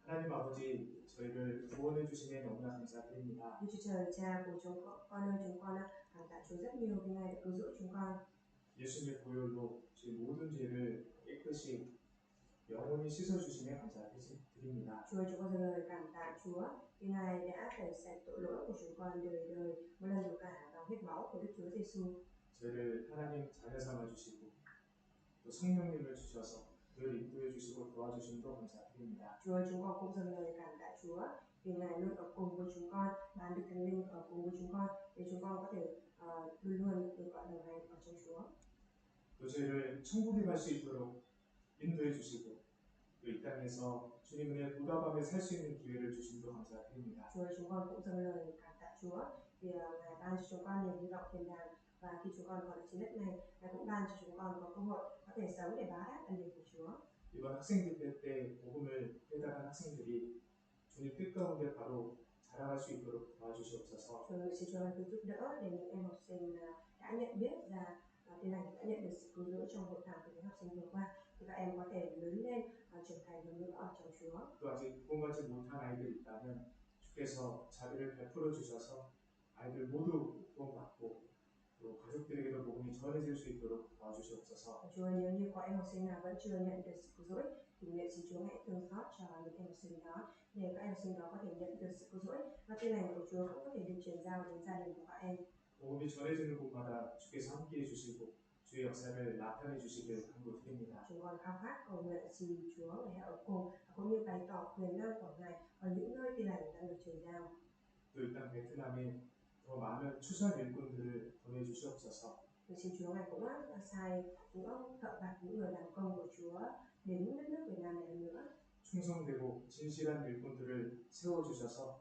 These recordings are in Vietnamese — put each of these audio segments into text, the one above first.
하나님 아버지, 저희를 구원해 주심에 너무나 감사드립니다. Đức Chúa Trời Cha của chúng con ơi, chúng con cảm tạ Chúa rất nhiều vì Ngài đã cứu rỗi chúng con. 예수님의 보혈로 저희 모든 죄를 깨끗이 영원히 씻어 주심에 감사드립니다. Chúa, chúng con dâng lời cảm tạ Chúa vì Ngài đã tẩy sạch tội lỗi của chúng con đời đời một lần đủ cả bằng huyết máu của Đức Chúa Giêsu. 저희를 하나님 자녀 삼아 주시고 또 성령님을 주셔서 늘 인도해 주시고 도와주심도 감사드립니다. Chúa, chúng con cũng dâng lời cảm tạ Chúa vì Ngài luôn ở cùng với chúng con, ban Đức Thánh Linh ở cùng với chúng con để chúng con có thể luôn luôn được gọi đồng hành ở trong Chúa. 또 저희를 천국에 갈 수 있도록 인도해 주시고 또 이 땅에서 주님 은혜 보답하며 살 수 있는 기회를 주심도 감사드립니다. Chúa, chúng con cũng dâng lời cảm tạ Chúa vì Ngài ban cho chúng con niềm hy vọng thiên đàng, và khi chúng con còn ở trên đất này, Ngài cũng ban cho chúng con có cơ hội có thể sống để báo đáp ân điển của Chúa. 이번 학생들 때 복음을 깨달은 학생들이 주님 뜻 가운데 바로 자라갈 수 있도록 도와주시옵소서. Chúa, xin Chúa ban giúp đỡ để những em học sinh đã nhận biết ra Tin lành đã nhận được sự cứu rỗi trong hội thảo của những học sinh vừa qua, thì các em có thể lớn lên trưởng thành hơn nữa ở trong Chúa. 또 아직 구원받지 못한 아이들이 있다면 주께서 자비를 베풀어 주셔서 아이들 모두 구원받고 또 가족들에게도 복음이 전해질 수 있도록 도와주시옵소서. Chúa, nếu như có em học sinh nào vẫn chưa nhận được sự cứu rỗi thì nguyện xin Chúa hãy thương xót cho những em học sinh đó để các em học sinh đó có thể nhận được sự cứu rỗi và tin lành của Chúa cũng có thể được truyền giao đến gia đình của các em. 복음이 전해지는 곳마다 주께서 함께해 주시고 주의 역사를 나타내 주시길 간구드립니다. Chúng con khao khát cầu nguyện xin Chúa Ngài ở cùng cũng như bày tỏ quyền năng của Ngài ở những nơi tin lành đang được truyền giao. 또 일단 베트남에 더 많은 추수한 일꾼들을 보내주시옵소서. Xin Chúa Ngài cũng sai những ông thợ vặt, những người làm công của Chúa đến đất nước Việt Nam này nữa. 충성되고 진실한 일꾼들을 세워주셔서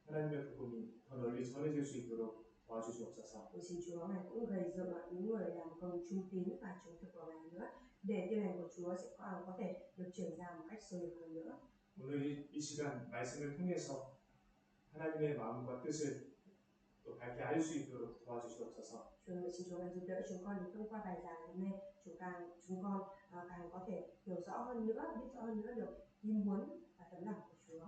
하나님의 복음이 더 널리 전해질 수 있도록 도와주시옵소서. Xin Chúa Ngài cũng gây dựng những người làm công trung tín và trung thực của Ngài nữa, để tin lành của Chúa sẽ có thể được truyền ra một cách sâu rộng hơn nữa. 오늘 이 시간 말씀을 통해서 하나님의 마음과 뜻을 또 밝게 알 수 있도록 도와주시옵소서. Xin Chúa Ngài giúp đỡ chúng con để thông qua bài giảng hôm nay chúng con càng có thể hiểu rõ hơn nữa, biết rõ hơn nữa được ý muốn và tấm lòng của Chúa.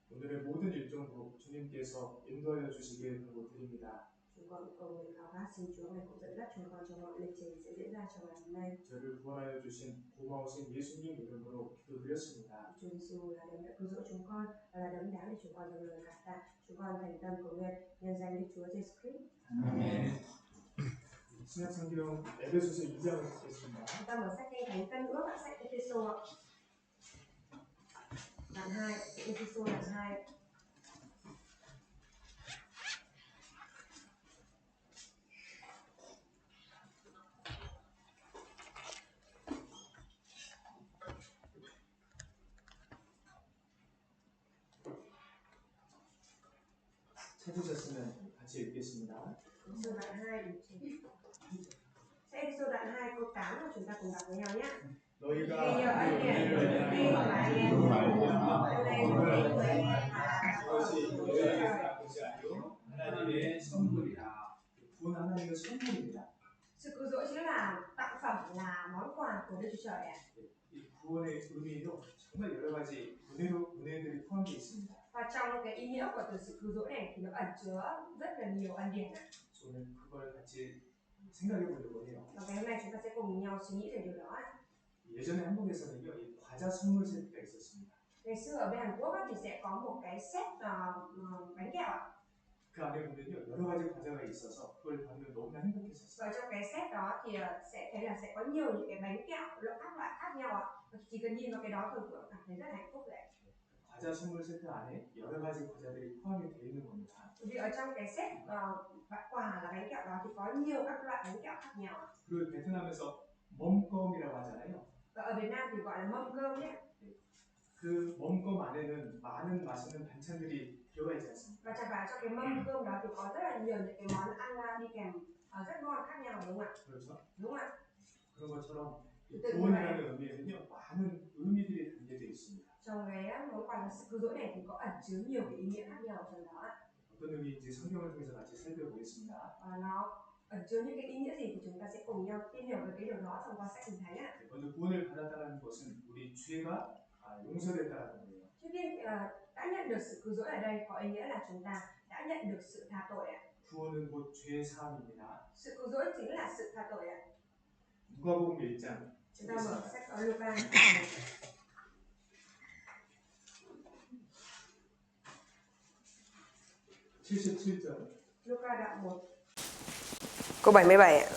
오늘의 모든 일정도 주님께서 인도하여 주시길 간구드립니다. Chúng con cầu nguyện khao khát xin Chúa Ngài cũng dẫn dắt chúng con trong mọi lịch trình sẽ diễn ra trong ngày hôm nay. 저를 구원하여 주신 고마우신 예수님 이름으로 기도드렸습니다. Chúa Giêsu là đấng đã cứu rỗi chúng con và là đấng đáng để chúng con dâng lời cảm tạ. Chúng con thành tâm cầu nguyện nhân danh Đức Chúa Giêsu Christ. 아멘. 신약 성경 에베소서 2장을 읽겠습니다. Chúng ta mở sách Kinh Thánh Tân Ước, sách Ê-phê-sô ạ. Đoạn 2, Ê-phê-sô đoạn 2. 찾으셨으면 같이 읽겠습니다. Ê-phê-sô đoạn 2 đúng chưa? Ê-phê-sô đoạn 2 câu 8 là chúng ta cùng đọc với nhau nhé. 너희가 nhờ ân điển được tin và anh em điều này đến với 그것이 너희에게 난 것이 아니요 하나님의 선물이라. 구원 하나님의 선물입니다. Sự cứu rỗi chính là tặng phẩm, là món quà của Đức Chúa Trời ạ. 이 구원의 의미에도 정말 여러 가지 은혜들이 포함되어 있습니다. Và trong cái ý nghĩa của từ sự cứu rỗi này thì nó ẩn chứa rất là nhiều ân điển. 오늘 그걸 같이 생각해 보려고 해요. Và ngày hôm nay chúng ta sẽ cùng nhau suy nghĩ về điều đó. 예전에 한국에서는요, 이 과자 선물 세트가 있었습니다. Ngày xưa ở bên Hàn Quốc thì sẽ có một cái set bánh kẹo ạ. 그 안에 보면요, 여러 가지 과자가 있어서 그걸 받으면 너무나 행복했었어요. Và trong cái set đó thì sẽ thấy là sẽ có nhiều những cái bánh kẹo các loại khác nhau ạ. Và chỉ cần nhìn vào cái đó thôi cũng cảm thấy rất là hạnh phúc đấy. 과자 선물 세트 안에 여러 가지 과자들이 포함이 되어 있는 겁니다. Vì ở trong cái set quà là bánh kẹo đó thì có nhiều các loại bánh kẹo khác nhau. 그리고 베트남에서 멈껌이라고 하잖아요. Và ở Việt Nam thì gọi là mâm cơm nhé. 그 멈껌 안에는 많은 맛있는 반찬들이 들어가 있지 않습니까? Và chẳng phải trong cái mâm cơm đó thì có rất là nhiều những cái món ăn đi kèm rất ngon khác nhau, đúng không ạ? 그렇죠? Đúng ạ. 그런 것처럼 구원이라는 의미에는요, 많은 의미들이 담겨져 있습니다. Trong cái món quà sự cứu rỗi này thì có ẩn chứa nhiều cái ý nghĩa khác nhau trong đó. 어떤 의미인지 성경을 통해서 같이 살펴보겠습니다. Và nó ẩn chứa những cái ý nghĩa gì thì chúng ta sẽ cùng nhau tìm hiểu về cái điều đó thông qua sách Kinh Thánh ạ. 먼저 구원을 받았다는 것은 우리 죄가 용서됐다는 거예요. Khi đã nhận được sự cứu rỗi ở đây có ý nghĩa là chúng ta đã nhận được sự tha tội ạ. 구원은 곧 죄 사함입니다. Sự cứu rỗi chính là sự tha tội ạ. 누가복음 1장 Chúng ta mở sách ở Luca 77절. Luca đoạn 1 câu 77 ạ.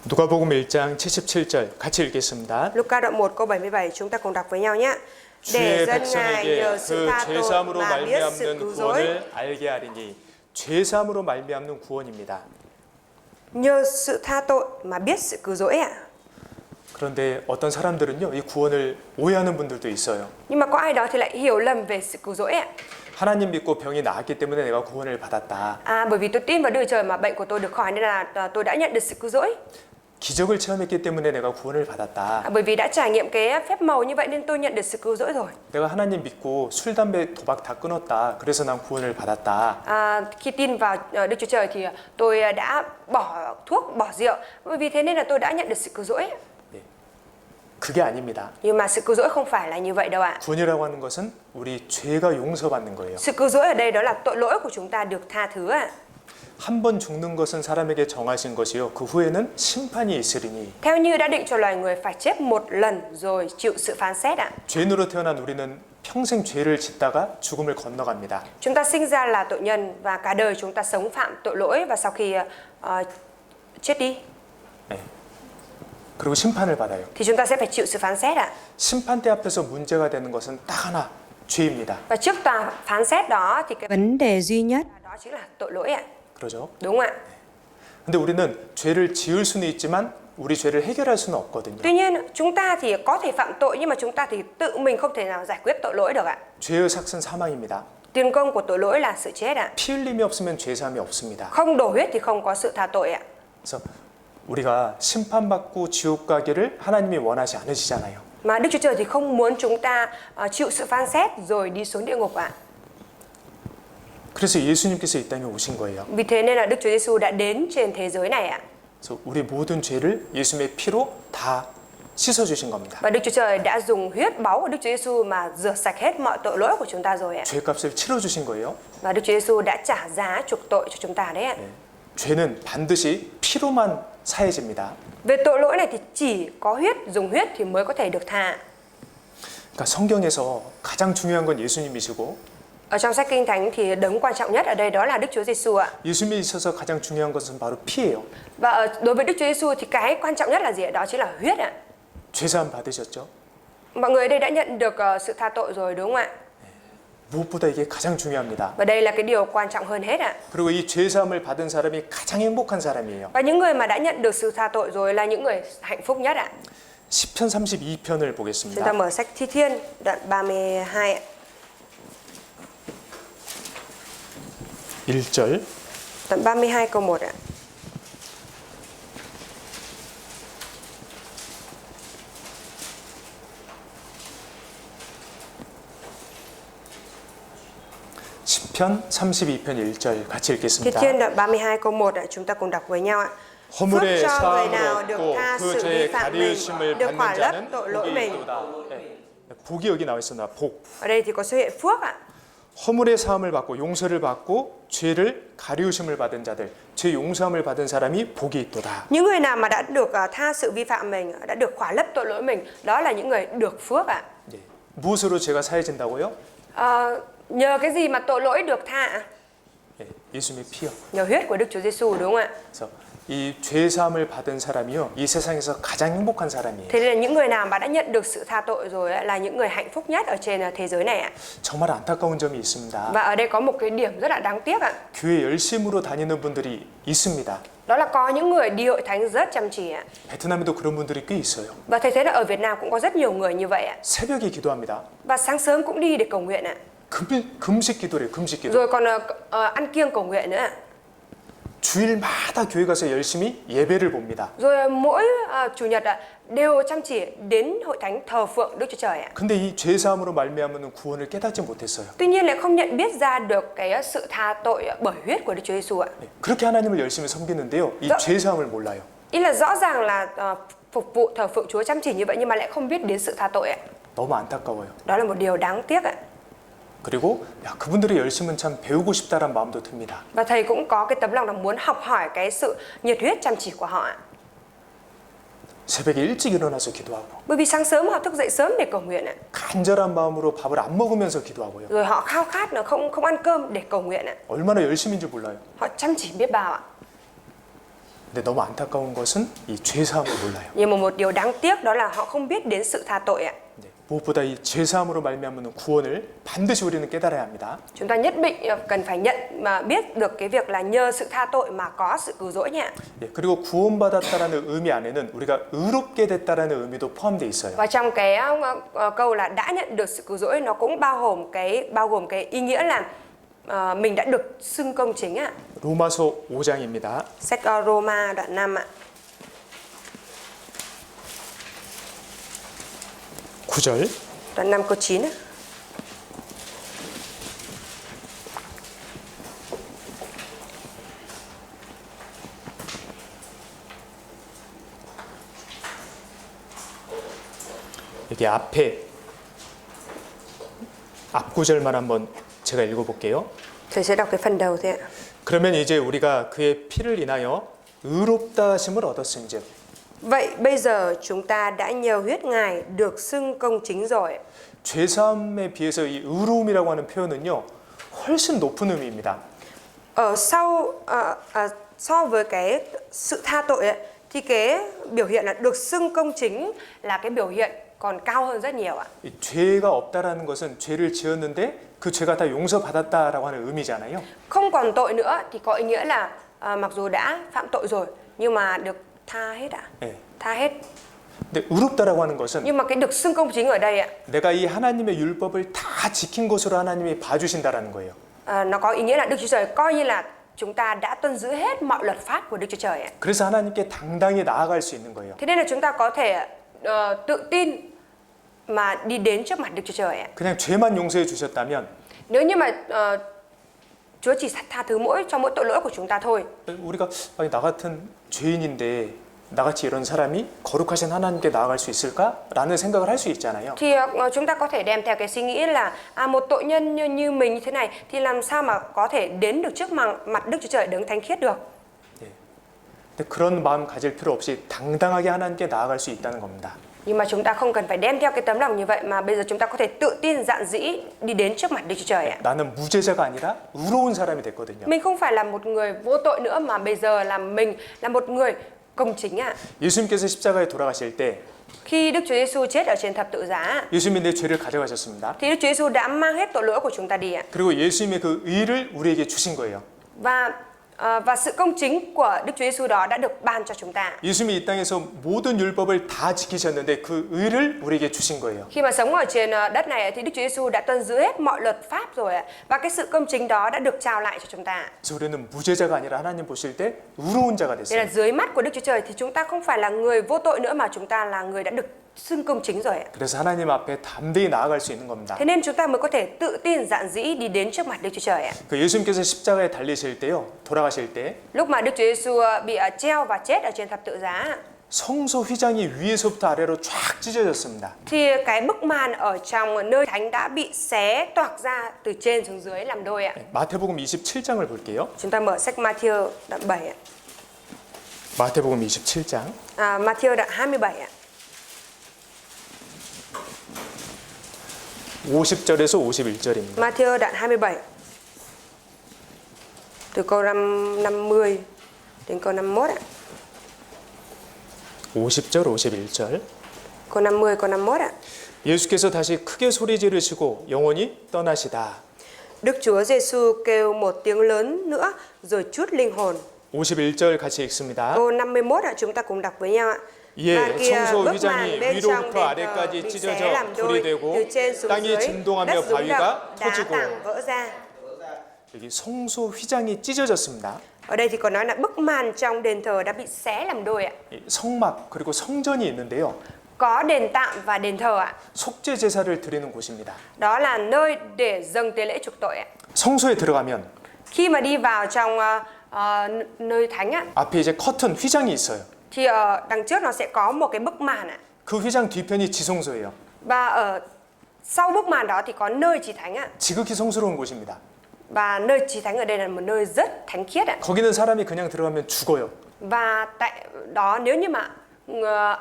누가복음 1장 77절 같이 읽겠습니다. Luca đoạn 1 câu 77 chúng ta cùng đọc với nhau nhé. 주의 Để dân Ngài 백성에게 nhờ sự 그 tha tội 죄사함으로 mà biết sự 말미암는 cứu rỗi. 구원을 알게 하리니 죄사함으로 말미암는 구원입니다. Nhờ sự tha tội mà biết sự cứu rỗi ạ. 그런데 어떤 사람들은요, 이 구원을 오해하는 분들도 있어요. Nhưng mà có ai đó thì lại hiểu lầm về sự cứu rỗi ạ. 하나님 믿고 병이 나았기 때문에 내가 구원을 받았다. Bởi vì tôi tin vào Đức Trời mà bệnh của tôi được khỏi nên là tôi đã nhận được sự cứu rỗi. 기적을 체험했기 때문에 내가 구원을 받았다. Bởi vì đã trải nghiệm cái phép màu như vậy nên tôi nhận được sự cứu rỗi rồi. 내가 하나님 믿고 술, 담배, 도박 다 끊었다. 그래서 난 구원을 받았다. Khi tin vào Đức Chúa Trời thì tôi đã bỏ thuốc, bỏ rượu. Bởi vì thế nên là tôi đã nhận được sự cứu rỗi. 그게 아닙니다. Nhưng mà sự cứu rỗi không phải là như vậy đâu ạ. 구원이라고 하는 것은 우리 죄가 용서받는 거예요. Sự cứu rỗi ở đây đó là tội lỗi của chúng ta được tha thứ ạ. 한 번 죽는 것은 사람에게 정하신 것이요. 그 후에는 심판이 있으리니. Theo như đã định cho loài người phải chết một lần rồi chịu sự phán xét ạ. 죄인으로 태어난 우리는 평생 죄를 짓다가 죽음을 건너갑니다. Chúng ta sinh ra là tội nhân và cả đời chúng ta sống phạm tội lỗi và sau khi chết đi 네. 그리고 심판을 받아요. thì chúng ta sẽ phải chịu sự phán xét ạ. 심판대 앞에서 문제가 되는 것은 딱 하나, 죄입니다. Và trước tòa phán xét đó thì cái vấn đề duy nhất đó chính là tội lỗi ạ. 그러죠? Đúng không ạ? 근데 우리는 죄를 지을 수는 있지만 우리 죄를 해결할 수는 없거든요. Tuy nhiên chúng ta thì có thể phạm tội nhưng mà chúng ta thì tự mình không thể nào giải quyết tội lỗi được ạ. 죄의 삭은 사망입니다. Tiền công của tội lỗi là sự chết ạ. 피 흘림이 없으면 죄 사함이 없습니다. Không đổ huyết thì không có sự tha tội ạ. 그래서 우리가 심판받고 지옥 가기를 하나님이 원하지 않으시잖아요. Mà Đức Chúa Trời thì không muốn chúng ta chịu sự phán xét rồi đi xuống địa ngục ạ. 그래서 예수님께서 이 땅에 오신 거예요. Vì thế nên là Đức Chúa Giêsu đã đến trên thế giới này ạ. 그래서 우리 모든 죄를 예수님의 피로 다 씻어 주신 겁니다. Và Đức Chúa Trời đã dùng huyết báu của Đức Chúa Giêsu mà rửa sạch hết mọi tội lỗi của chúng ta rồi ạ. 죄값을 치러 주신 거예요. Và Đức Chúa Giêsu đã trả giá chuộc tội cho chúng ta đấy ạ. 죄는 반드시 피로만 사해집니다. Về tội lỗi này thì chỉ có huyết, dùng huyết thì mới có thể được tha. 그러니까 성경에서 가장 중요한 건 예수님이시고 Ở trong sách Kinh Thánh thì đấng quan trọng nhất ở đây đó là Đức Chúa Giêsu ạ. 예수님이 있어서 가장 중요한 것은 바로 피예요. Và đối với Đức Chúa Giêsu thì cái quan trọng nhất là gì ạ? Đó chính là huyết ạ. 죄사함 받으셨죠? Mọi người ở đây đã nhận được sự tha tội rồi đúng không ạ? 무엇보다 이게 가장 중요합니다. Và đây là cái điều quan trọng hơn hết ạ. 그리고 이 죄사함을 받은 사람이 가장 행복한 사람이에요. Và những người mà đã nhận được sự tha tội rồi là những người hạnh phúc nhất ạ. 시편 32편을 Chúng ta 보겠습니다. mở sách Thi Thiên đoạn 32 ạ. 1절. Đoạn 32 câu 1 ạ. 시편 32편 1절 같이 Thi 읽겠습니다. Thiên đoạn 32 câu 1 ạ, chúng ta cùng đọc với nhau ạ. Phước 허물의 cho người 사함을 nào được 얻고 tha 그 sự vi 죄의 phạm mình, 가리우심을 được khỏa 받는 lấp 자는 tội lỗi 복이 mình. 있도다. 복이 여기 나와 있습니다. 복. Ở đây thì có xuất hiện phước ạ. 허물의 사함을 받고 용서를 받고 죄를 가리우심을 받은 자들, 죄 용서함을 받은 사람이 복이 있도다. Những người nào mà đã được tha sự vi phạm mình, đã được khỏa lấp tội lỗi mình, đó là những người được phước ạ. 예. 무엇으로 죄가 사해진다고요? Nhờ cái gì mà tội lỗi được tha ạ? 예. 예수님의 피요. Nhờ huyết của Đức Chúa Giêsu đúng không ạ? 그래서 이 죄 사함을 받은 사람이요, 이 세상에서 가장 행복한 사람이에요. Thế nên là những người nào mà đã nhận được sự tha tội rồi là những người hạnh phúc nhất ở trên thế giới này ạ. 정말 안타까운 점이 있습니다. Và ở đây có một cái điểm rất là đáng tiếc ạ. 교회 열심으로 다니는 분들이 있습니다. Đó là có những người đi hội thánh rất chăm chỉ ạ. 베트남에도 그런 분들이 꽤 있어요. Và thầy thấy là ở Việt Nam cũng có rất nhiều người như vậy ạ. 새벽에 기도합니다. Và sáng sớm cũng đi để cầu nguyện ạ. 금식 기도래요. 금식 기도. Rồi còn ăn kiêng cầu nguyện nữa ạ. 주일마다 교회 가서 열심히 예배를 봅니다. Rồi mỗi chủ nhật đều chăm chỉ đến hội thánh thờ phượng Đức Chúa Trời ạ. 근데 이 죄 사함으로 말미암은 구원을 깨닫지 못했어요. Tuy nhiên lại không nhận biết ra được cái sự tha tội bởi huyết của Đức Chúa Giêsu ạ. 그렇게 하나님을 열심히 섬기는데요. 이 죄 사함을 몰라요. Ý là rõ ràng là phục vụ thờ phượng Chúa chăm chỉ như vậy nhưng mà lại không biết đến sự tha tội ạ. 너무 안타까워요. Đó là một điều đáng tiếc ạ. 그리고 야, 그분들의 열심은 참 배우고 싶다란 마음도 듭니다. Và thầy cũng có cái tấm lòng là muốn học hỏi cái sự nhiệt huyết chăm chỉ của họ ạ. 새벽에 일찍 일어나서 기도하고 Bởi vì sáng sớm họ thức dậy sớm để cầu nguyện ạ. 간절한 마음으로 밥을 안 먹으면서 기도하고요. Rồi họ khao khát là không ăn cơm để cầu nguyện ạ. 얼마나 열심인지 몰라요. Họ chăm chỉ biết bao ạ. 근데 너무 안타까운 것은 이 죄 사함을 몰라요. Nhưng mà một điều đáng tiếc đó là họ không biết đến sự tha tội ạ. 네, 무엇보다 이 죄 사함으로 말미암는 구원을 반드시 우리는 깨달아야 합니다. Chúng ta nhất định cần phải nhận mà biết được cái việc là nhờ sự tha tội mà có sự cứu rỗi nha. 예, 그리고 구원받았다라는 의미 안에는 우리가 의롭게 됐다라는 의미도 포함되어 있어요. Và trong cái câu là đã nhận được sự cứu rỗi nó cũng bao gồm cái ý nghĩa là mình đã được xưng công chính ạ. 로마서 5장입니다. Sách Roma đoạn 5 ạ. 9절. Đoạn 5 câu 9 ạ. 여기 앞 구절만 한번 제가 읽어볼게요. Thầy sẽ đọc cái phần đầu thôi ạ. 그러면 이제 우리가 그의 피를 인하여 의롭다 하심을 얻었은즉 Vậy bây giờ chúng ta đã nhờ huyết Ngài được xưng công chính rồi. 죄사함에 비해서 이 의로움이라고 하는 표현은요 훨씬 높은 의미입니다. So với cái sự tha tội ấy, thì cái biểu hiện là được xưng công chính là cái biểu hiện còn cao hơn rất nhiều ạ. 이 죄가 없다라는 것은 죄를 지었는데 그 죄가 다 용서받았다라고 하는 의미잖아요. Không còn tội nữa thì có ý nghĩa là mặc dù đã phạm tội rồi nhưng mà được tha hết ạ. 네. Tha hết. 근데 의롭다라고 하는 것은 Nhưng mà cái được xưng công chính ở đây ạ, 내가 이 하나님의 율법을 다 지킨 것으로 하나님이 봐주신다라는 거예요. nó có ý nghĩa là Đức Chúa Trời coi như là chúng ta đã tuân giữ hết mọi luật pháp của Đức Chúa Trời ạ. 그래서 하나님께 당당히 나아갈 수 있는 거예요. Thế nên là chúng ta có thể tự tin mà đi đến trước mặt Đức Chúa Trời ạ. 그냥 죄만 용서해 주셨다면 Nếu như mà Chúa chỉ tha thứ cho mỗi tội lỗi của chúng ta thôi, 우리가 아니, 나 같은 죄인인데 나같이 이런 사람이 거룩하신 하나님께 나아갈 수 있을까라는 생각을 할 수 있잖아요. thì chúng ta có thể đem theo cái suy nghĩ là một tội nhân như mình như thế này thì làm sao mà có thể đến được trước mặt Đức Chúa Trời đấng thánh khiết được. 근데 그런 마음 가질 필요 없이 당당하게 하나님께 나아갈 수 있다는 겁니다. Nhưng mà chúng ta không cần phải đem theo cái tấm lòng như vậy mà bây giờ chúng ta có thể tự tin dạn dĩ đi đến trước mặt Đức Chúa Trời ạ. 나는 무죄자가 아니라 의로운 사람이 됐거든요. Mình không phải là một người vô tội nữa mà bây giờ là mình là một người công chính ạ. 예수님께서 십자가에 돌아가실 때 Khi Đức Chúa Giêsu chết ở trên thập tự giá 예수님이 내 죄를 가져가셨습니다. thì Đức Chúa Giêsu đã mang hết tội lỗi của chúng ta đi ạ. 그리고 예수님의 그 의를 우리에게 주신 거예요. Và sự công chính của Đức Chúa Giêsu đó đã được ban cho chúng ta. 예수님이 이 땅에서 모든 율법을 다 지키셨는데 그 의를 우리에게 주신 거예요. Khi mà sống ở trên đất này thì Đức Chúa Giêsu đã tuân giữ hết mọi luật pháp rồi ạ. Và cái sự công chính đó đã được trao lại cho chúng ta. 그래서 우리는 무죄자가 아니라 하나님 보실 때 의로운 자가 Thế là 됐어요. dưới mắt của Đức Chúa Trời thì chúng ta không phải là người vô tội nữa mà chúng ta là người đã được xưng công chính rồi ạ. 그래서 하나님 앞에 담대히 나아갈 수 있는 겁니다. Thế nên chúng ta mới có thể tự tin dạn dĩ đi đến trước mặt Đức Chúa Trời ạ. 그 예수님께서 십자가에 달리실 때요, 돌아가실 때 Lúc mà Đức Chúa Giêsu bị treo và chết ở trên thập tự giá 성소 휘장이 위에서부터 아래로 쫙 찢어졌습니다. thì cái bức màn ở trong nơi thánh đã bị xé toạc ra từ trên xuống dưới làm đôi ạ. 마태복음 27장을 볼게요. Chúng ta mở sách Matthew đoạn 7 ạ. 마태복음 27장 Matthew đoạn 27 ạ. 50절에서 51절입니다. Matthew đoạn 27 từ câu 50 đến câu 51 ạ. 50절, 51절. Câu 50, câu 51 ạ. 예수께서 다시 크게 소리 지르시고 영원히 떠나시다. Đức Chúa Giêsu kêu một tiếng lớn nữa rồi trút linh hồn. 51절 같이 읽습니다. Câu 51 ạ, chúng ta cùng đọc với nhau ạ. 예, Và kia 성소 bức 휘장이 màn bên trong 위로부터 đền thờ 아래까지 bị xé 찢어져 làm đôi, 불이 되고 từ trên xuống 땅이 dưới, 진동하며 đất rung 바위가 động, đá 터지고 tảng vỡ ra. 여기 성소 휘장이 찢어졌습니다. Ở đây thì có nói là bức màn trong đền thờ đã bị xé làm đôi ạ. 이 성막 그리고 성전이 있는데요. Có đền tạm và đền thờ ạ. 속죄 제사를 드리는 곳입니다. Đó là nơi để dâng tế lễ chuộc tội ạ. 성소에 들어가면 Khi mà đi vào trong nơi thánh ạ, 앞에 이제 커튼 휘장이 있어요. thì đằng trước nó sẽ có một cái bức màn ạ. 그 휘장 뒤편이 지성소예요. Và ở sau bức màn đó thì có nơi chí thánh ạ. 지극히 성스러운 곳입니다. Và nơi chí thánh ở đây là một nơi rất thánh khiết ạ. 거기는 사람이 그냥 들어가면 죽어요. Và tại đó nếu như mà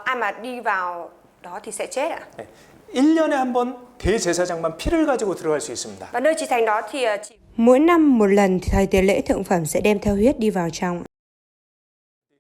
ai mà đi vào đó thì sẽ chết ạ. 네. 1년에 한 번 대제사장만 피를 가지고 들어갈 수 있습니다. Và nơi chí thánh đó thì chỉ Mỗi năm một lần thì thầy tế lễ thượng phẩm sẽ đem theo huyết đi vào trong.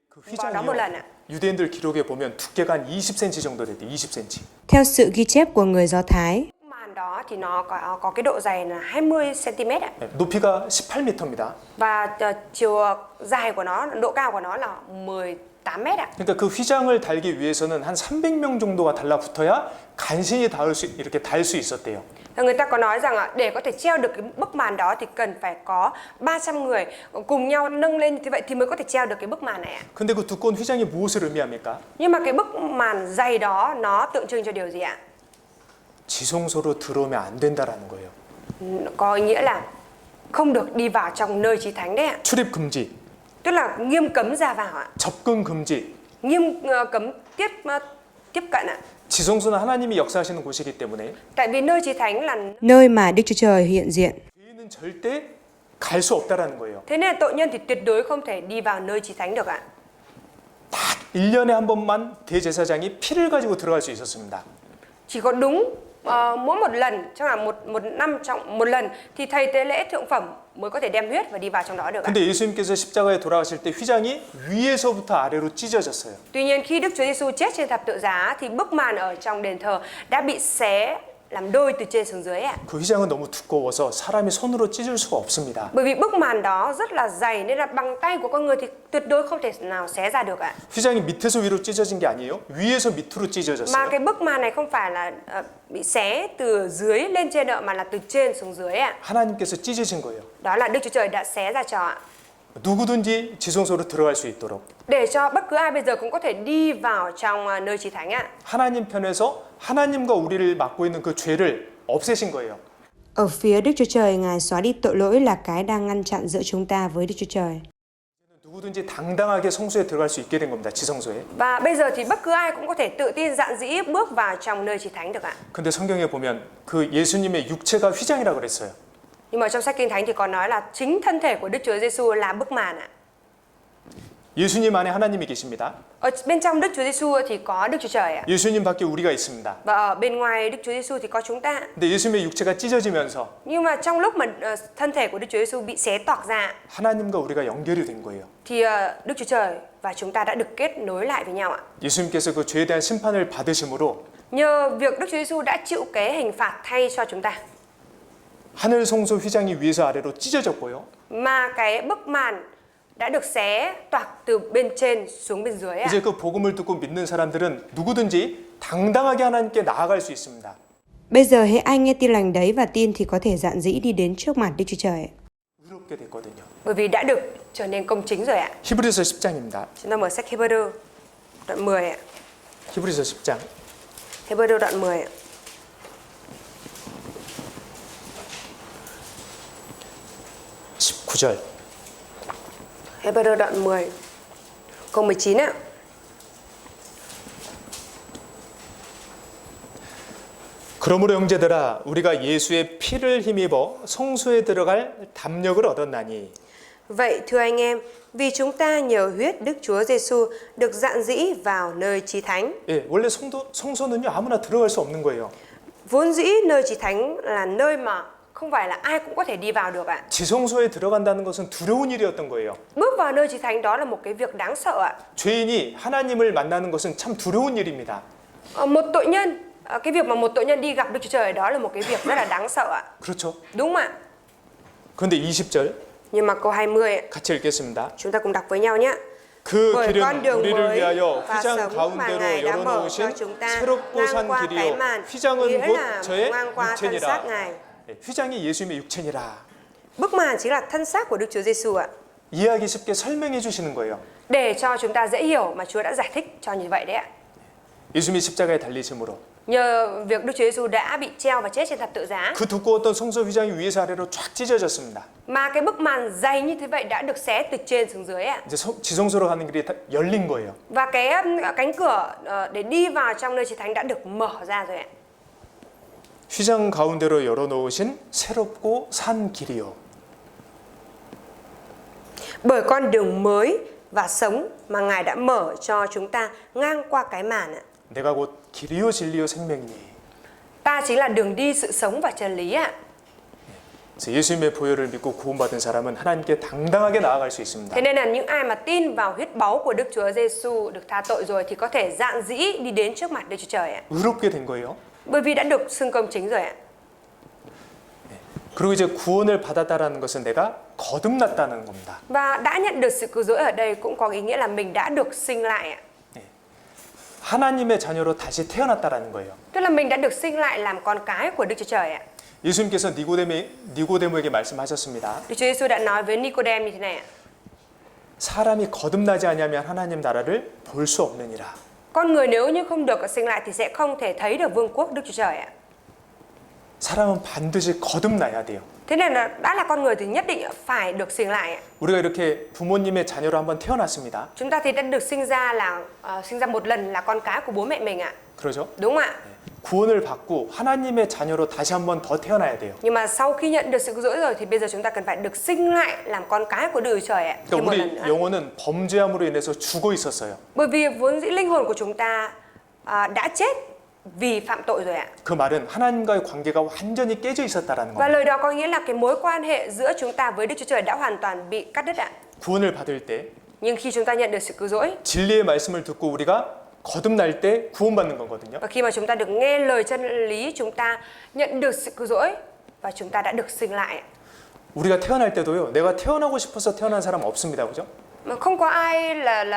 그 vào đó một 휘장이요. lần ạ. 유대인들 기록에 보면 두께가 한 20cm 정도 됐대. 20cm. Theo sự ghi chép của người Do Thái, Màn đó thì nó có cái độ dày là 20 cm ạ. 네. 높이가 18m입니다. Và chiều dài của nó, độ cao của nó là 18 mét ạ. 그러니까 그 휘장을 달기 위해서는 한 300명 정도가 달라붙어야 간신히 이렇게 달 수 있었대요. Người ta có nói rằng để có thể treo được cái bức màn đó thì cần phải có 300 người cùng nhau nâng lên như vậy thì mới có thể treo được cái bức màn này ạ. 근데 그 두꺼운 휘장이 무엇을 의미합니까? Nhưng mà cái bức màn dày đó nó tượng trưng cho điều gì ạ? 지성소로 들어오면 안 된다라는 거예요. Có ý nghĩa là không được đi vào trong nơi chí thánh đấy ạ. 출입 금지, Tức là nghiêm cấm ra vào ạ. 접근 금지. Nghiêm cấm tiếp cận ạ. 지성소는 하나님이 역사하시는 곳이기 때문에 Tại vì nơi chí thánh là nơi mà Đức Chúa Trời hiện diện. 죄인은 절대 갈 수 없다라는 거예요. thế nên là tội nhân thì tuyệt đối không thể đi vào nơi chí thánh được ạ. 1년에 한 번만 대제사장이 피를 가지고 들어갈 수 있었습니다. Chỉ có đúng mỗi một lần, chắc là một năm trong một lần thì thầy tế lễ thượng phẩm mới có thể đem huyết và đi vào trong đó được ạ. 근데 예수님께서 십자가에 돌아가실 때 휘장이 위에서부터 아래로 찢어졌어요. Tuy nhiên khi Đức Chúa Giêsu chết trên thập tự giá thì bức màn ở trong đền thờ đã bị xé làm đôi từ trên xuống dưới ạ. 그 휘장은 너무 두꺼워서 사람이 손으로 찢을 수가 없습니다. Bởi vì bức màn đó rất là dày nên là bằng tay của con người thì tuyệt đối không thể nào xé ra được ạ. 휘장이 밑에서 위로 찢어진 게 아니에요. 위에서 밑으로 Mà 찢어졌어요. cái bức màn này không phải là bị xé từ dưới lên trên ạ, mà là từ trên xuống dưới ạ. 하나님께서 찢으신 거예요. Đó là Đức Chúa Trời đã xé ra cho ạ. 누구든지 지성소로 들어갈 수 있도록 Để cho bất cứ ai bây giờ cũng có thể đi vào trong nơi chí thánh ạ. 하나님 편에서 하나님과 우리를 맡고 있는 그 죄를 없애신 거예요. Ở phía Đức Chúa Trời, Ngài xóa đi tội lỗi là cái đang ngăn chặn giữa chúng ta với Đức Chúa Trời. 누구든지 당당하게 성소에 들어갈 수 있게 된 겁니다. 지성소에. Và bây giờ thì bất cứ ai cũng có thể tự tin dạn dĩ bước vào trong nơi chí thánh được ạ. 근데 성경에 보면 그 예수님의 육체가 휘장이라 그랬어요. Nhưng mà trong sách Kinh Thánh thì có nói là chính thân thể của Đức Chúa Giêsu là bức màn ạ. 예수님 안에 하나님이 계십니다. Ở bên trong Đức Chúa Giêsu thì có Đức Chúa Trời ạ. 예수님 밖에 우리가 있습니다. Và ở bên ngoài Đức Chúa Giêsu thì có chúng ta. 근데 예수님의 육체가 찢어지면서 Nhưng mà trong lúc mà thân thể của Đức Chúa Giêsu bị xé toạc ra 하나님과 우리가 연결이 된 거예요. thì Đức Chúa Trời và chúng ta đã được kết nối lại với nhau ạ. 예수님께서 그 죄에 대한 심판을 받으심으로 Nhờ việc Đức Chúa Giêsu đã chịu cái hình phạt thay cho chúng ta, 하늘 성소 휘장이 위에서 아래로 찢어졌고요. mà cái bức màn đã được xé toạc từ bên trên xuống bên dưới ạ. 이제 그 복음을 듣고 믿는 사람들은 누구든지 당당하게 하나님께 나아갈 수 있습니다. Bây giờ hễ ai nghe tin lành đấy và tin thì có thể dạn dĩ đi đến trước mặt Đức Chúa Trời. 의롭게 됐거든요. Bởi vì đã được trở nên công chính rồi ạ. 히브리서 10장입니다. Chúng ta mở sách Hebrew đoạn 10 ạ. 히브리서 10장 Hebrew đoạn 10 ạ. 19절. Hebrew đoạn 10 câu 19 ạ. 그러므로 형제들아 우리가 예수의 피를 힘입어 성소에 들어갈 담력을 얻었나니 Vậy thưa anh em, vì chúng ta nhờ huyết Đức Chúa Giêsu được dạn dĩ vào nơi chí thánh. 예, 원래 성소는요 아무나 들어갈 수 없는 거예요. Vốn dĩ nơi chí thánh là nơi mà không phải là ai cũng có thể đi vào được ạ. 지성소에 들어간다는 것은 두려운 일이었던 거예요. Bước vào nơi chí thánh đó là một cái việc đáng sợ ạ. 죄인이 하나님을 만나는 것은 참 두려운 일입니다. Một tội nhân, cái việc mà một tội nhân đi gặp Đức Chúa Trời đó là một cái việc rất là đáng sợ ạ. 그렇죠? Đúng ạ. 그런데 20절 Nhưng mà câu 20 ạ, 같이 읽겠습니다. chúng ta cùng đọc với nhau nhé. 그 Bởi con 길은 đường 우리를 mới 위하여 và 휘장 sống mà 가운데로 Ngài đã mở cho 열어놓으신 chúng ta 새롭고 ngang 산 qua cái 길이요 màn, 휘장은 nghĩa 곧 là 저의 ngang qua thân xác 육체니라. Ngài. 휘장이 예수님의 육체니라. Bức màn chính là thân xác của Đức Chúa Giêsu ạ. 이해하기 쉽게 설명해 주시는 거예요. để cho chúng ta dễ hiểu mà Chúa đã giải thích cho như vậy đấy ạ. 예수님이 십자가에 달리심으로 Nhờ việc Đức Chúa Giêsu đã bị treo và chết trên thập tự giá 그 두꺼웠던 성소 휘장이 위에서 아래로 쫙 찢어졌습니다. mà cái bức màn dày như thế vậy đã được xé từ trên xuống dưới ạ. 이제 지성소로 가는 길이 다 열린 거예요. Và cái cánh cửa để đi vào trong nơi chí thánh đã được mở ra rồi ạ. 휘장 가운데로 열어놓으신 새롭고 산 길이요. Bởi con đường mới và sống mà Ngài đã mở cho chúng ta ngang qua cái màn ạ. 내가 곧 길이요 진리요 생명이니. Ta chính là đường đi, sự sống và chân lý ạ. 그래서 예수님의 보혈을 믿고 구원받은 사람은 하나님께 당당하게 나아갈 수 있습니다. Thế nên là những ai mà tin vào huyết báu của Đức Chúa Giêsu được tha tội rồi thì có thể dạn dĩ đi đến trước mặt Đức Chúa Trời ạ. 의롭게 된 거예요. Bởi vì đã được xưng công chính rồi ạ. 그리고 이제 구원을 받았다라는 것은 내가 거듭났다는 겁니다. Và đã nhận được sự cứu rỗi ở đây cũng có ý nghĩa là mình đã được sinh lại ạ. 하나님의 자녀로 다시 태어났다라는 거예요. Tức là mình đã được sinh lại làm con cái của Đức Chúa Trời ạ. 예수님께서 니고데모에게 말씀하셨습니다. Đức Chúa Giêsu đã nói với Nicodem như thế này ạ. 사람이 거듭나지 아니하면 하나님 나라를 볼 수 없느니라. Con người nếu như không được sinh lại thì sẽ không thể thấy được vương quốc Đức Chúa Trời ạ. 사람은 반드시 거듭나야 돼요. Thế nên là đã là con người thì nhất định phải được sinh lại ạ. 우리가 이렇게 부모님의 자녀로 한번 태어났습니다. Chúng ta thì đã được sinh ra một lần là con cái của bố mẹ mình ạ. 그러죠? Đúng không ạ? 구원을 받고 하나님의 자녀로 다시 한번 더 태어나야 돼요. Nhưng mà sau khi nhận được sự cứu rỗi rồi thì bây giờ chúng ta cần phải được sinh lại làm con cái của Đức Chúa Trời ạ. Thêm 그러니까 một lần 우리 nữa. 영혼은 범죄함으로 인해서 죽어 있었어요. Bởi vì vốn dĩ linh hồn của chúng ta đã chết vì phạm tội rồi ạ. 그 말은 하나님과의 관계가 완전히 깨져 있었다라는 Và 겁니다. lời đó có nghĩa là cái mối quan hệ giữa chúng ta với Đức Chúa Trời đã hoàn toàn bị cắt đứt ạ. 구원을 받을 때 Nhưng khi chúng ta nhận được sự cứu rỗi 진리의 말씀을 듣고 우리가 거듭날 때 구원받는 거거든요. và khi mà chúng ta được nghe lời chân lý, chúng ta nhận được sự cứu rỗi và chúng ta đã được sinh lại ạ. 우리가 태어날 때도요. 내가 태어나고 싶어서 태어난 사람 없습니다. 그죠? Mà không có ai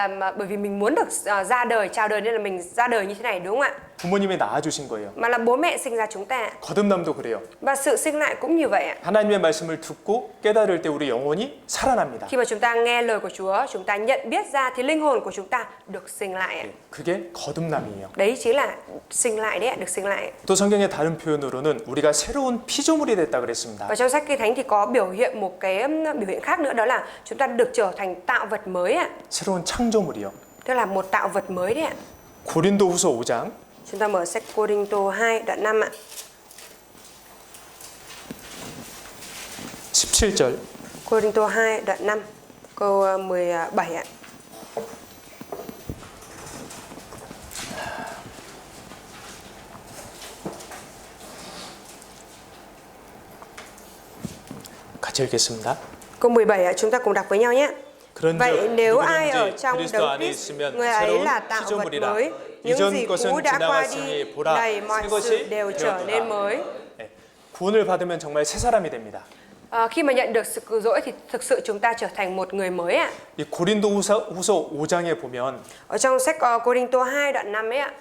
mà bởi vì mình muốn được ra đời, chào đời nên là mình ra đời như thế này, đúng không ạ? 부모님이 낳아주신 거예요. Mà là bố mẹ sinh ra chúng ta. 거듭남도 그래요. Và sự sinh lại cũng như vậy ạ. 하나님의 말씀을 듣고 깨달을 때 우리 영혼이 살아납니다. Khi mà chúng ta nghe lời của Chúa, chúng ta nhận biết ra thì linh hồn của chúng ta được sinh lại ạ. 그게 거듭남이에요. Đấy chính là sinh lại đấy ạ, được sinh lại. 또 성경의 다른 표현으로는 우리가 새로운 피조물이 됐다 그랬습니다. Và trong sách Kinh Thánh thì có biểu hiện một cái biểu hiện khác nữa, đó là chúng ta được trở thành tạo vật mới ạ. 새로운 창조물이요. Tức là một tạo vật mới đấy ạ. 고린도후서 5장 Chúng ta mở sách Cô-rinh-tô 2 đoạn 5 ạ. 17절 Cô-rinh-tô 2 đoạn 5 câu 17 ạ. 같이 읽겠습니다. Câu 17 ạ, chúng ta cùng đọc với nhau nhé. 그런즉 Vậy nếu ai ở 누구든지 trong 그리스도 đấng 안에 Christ, 있으면 người ấy 새로운 là tạo vật 피조물이라. mới. Những 이전 gì 것은 cũ đã qua đi, 지나갔으니 보라 này mọi 새 sự 것이 đều trở nên 되었도다. mới. 네. 구원을 받으면 정말 새 사람이 됩니다. Khi mà nhận được sự cứu rỗi thì thực sự chúng ta trở thành một người mới ạ. 이 고린도후서 5장에 보면 Ở trong sách Cô-rinh-tô 2 đoạn 5 ấy ạ,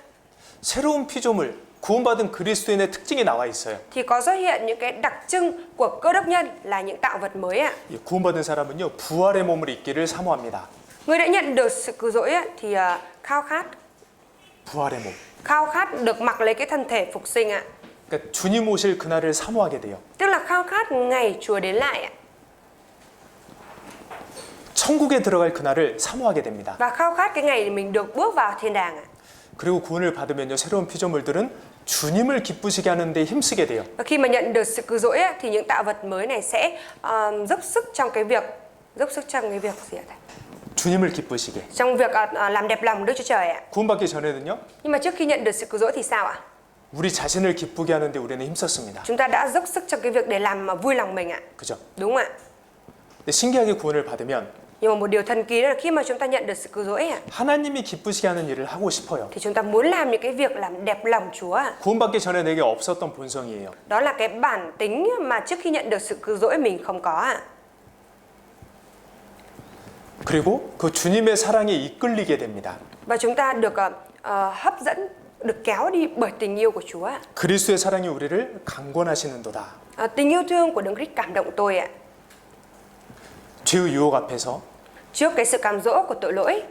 새로운 피조물, 구원받은 그리스도인의 특징이 나와 있어요. thì có xuất hiện những cái đặc trưng của Cơ Đốc nhân là những tạo vật mới ạ. 이 구원받은 사람은요 부활의 몸을 입기를 사모합니다. Người đã nhận được sự cứu rỗi ạ, thì khao khát được mặc lấy cái thân thể phục sinh ạ. 그러니까 주님 오실 그날을 사모하게 돼요. Tức là khao khát ngày Chúa đến lại ạ. 천국에 들어갈 그날을 사모하게 됩니다. Và khao khát cái ngày mình được bước vào thiên đàng ạ. 그리고 구원을 받으면요 새로운 피조물들은 주님을 기쁘시게 하는 데 힘쓰게 돼요. Và khi mà nhận được sự cứu rỗi á, thì những tạo vật mới này sẽ dốc sức trong cái việc gì ạ? 주님을 기쁘시게. Trong việc làm đẹp lòng Đức Chúa Trời ạ. 구원받기 전에는요 Nhưng mà trước khi nhận được sự cứu rỗi thì sao ạ? 우리 자신을 기쁘게 하는데 우리는 힘썼습니다. Chúng ta đã dốc sức trong cái việc để làm vui lòng mình ạ. 그죠? Đúng ạ. 근데 신기하게 구원을 받으면 Nhưng mà một điều thần kỳ đó là khi mà chúng ta nhận được sự cứu rỗi ạ, 하나님이 기쁘시게 하는 일을 하고 싶어요. thì chúng ta muốn làm những cái việc làm đẹp lòng Chúa ạ. 구원받기 전에 내게 없었던 본성이에요. Đó là cái bản tính mà trước khi nhận được sự cứu rỗi mình không có ạ. 그리고 그 주님의 사랑에 이끌리게 됩니다. Và chúng ta được hấp dẫn, được kéo đi bởi tình yêu của Chúa ạ. 그리스도의 사랑이 우리를 강권하시는도다. Tình yêu thương của Đấng Christ cảm động tôi ạ. 죄의 유혹 앞에서 trước cái sự cám dỗ của tội lỗi,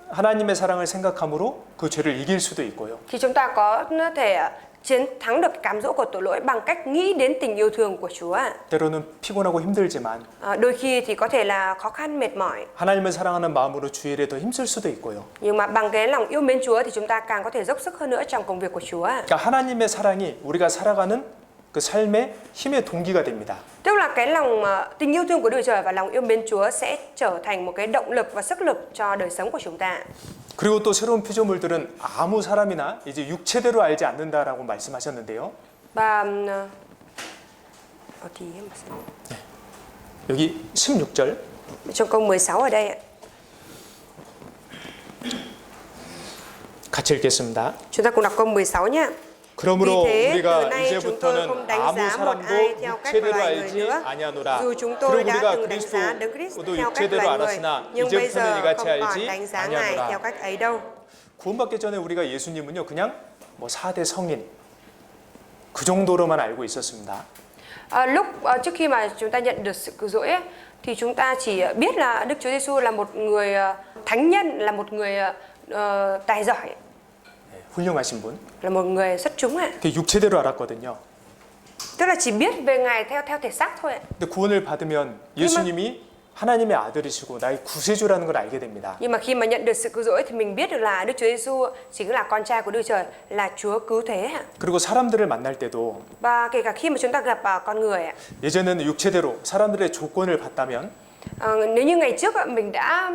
하나님의 사랑을 생각함으로 그 죄를 이길 수도 있고요. thì chúng ta có thể chiến thắng được cái cám dỗ của tội lỗi bằng cách nghĩ đến tình yêu thương của Chúa. 때로는 피곤하고 힘들지만 Đôi khi thì có thể là khó khăn mệt mỏi, 하나님을 사랑하는 마음으로 주의 일에 더 힘쓸 수도 있고요. nhưng mà bằng cái lòng yêu mến Chúa thì chúng ta càng có thể dốc sức hơn nữa trong công việc của Chúa. 그러니까 하나님의 사랑이 우리가 살아가는 그 삶의 힘의 동기가 됩니다. Tức là cái lòng tình yêu thương của Đức Trời và lòng yêu mến Chúa sẽ trở thành một cái động lực và sức lực cho đời sống của chúng ta. 그리고 또 새로운 피조물들은 아무 사람이나 이제 육체대로 알지 않는다라고 말씀하셨는데요. Và 여기 16절 trong câu 16 ở đây ạ, 같이 읽겠습니다. chúng ta cùng đọc câu 16 nhé. 그러므로 Vì thế, từ 우리가 nay chúng tôi 이제부터는 không đánh 아무 giá một 사람도 ai theo cách 육체대로 loài người 알지 nữa. 아니하노라. Dù chúng 그리고 tôi đã 우리가 từng đánh giá Đấng Christ 그리스도도 theo cách 육체대로 loài người, 알았으나 nhưng bây 이제부터는 giờ 이같이 không còn 알지 đánh giá Ngài theo 아니하노라. cách ấy đâu. 구원받기 전에 우리가 예수님은요 그냥 뭐 4대 성인 그 정도로만 알고 있었습니다. Trước khi mà chúng ta nhận được sự cứu rỗi ấy, thì chúng ta chỉ biết là Đức Chúa Giêsu là một người thánh nhân, là một người tài giỏi, 훌륭하신 분. là một người xuất chúng ạ. 그 육체대로 알았거든요. Tức là chỉ biết về Ngài theo thể xác thôi ạ. 근데 구원을 받으면 예수님이 하나님의 아들이시고 나의 구세주라는 걸 알게 됩니다. Nhưng mà khi mà nhận được sự cứu rỗi thì mình biết được là Đức Chúa Giêsu chính là con trai của Đức Trời, là Chúa cứu thế ạ. 그리고 사람들을 만날 때도 Và kể cả khi mà chúng ta gặp con người ạ, 예전에는 육체대로 사람들의 조건을 봤다면 nếu như ngày trước mình đã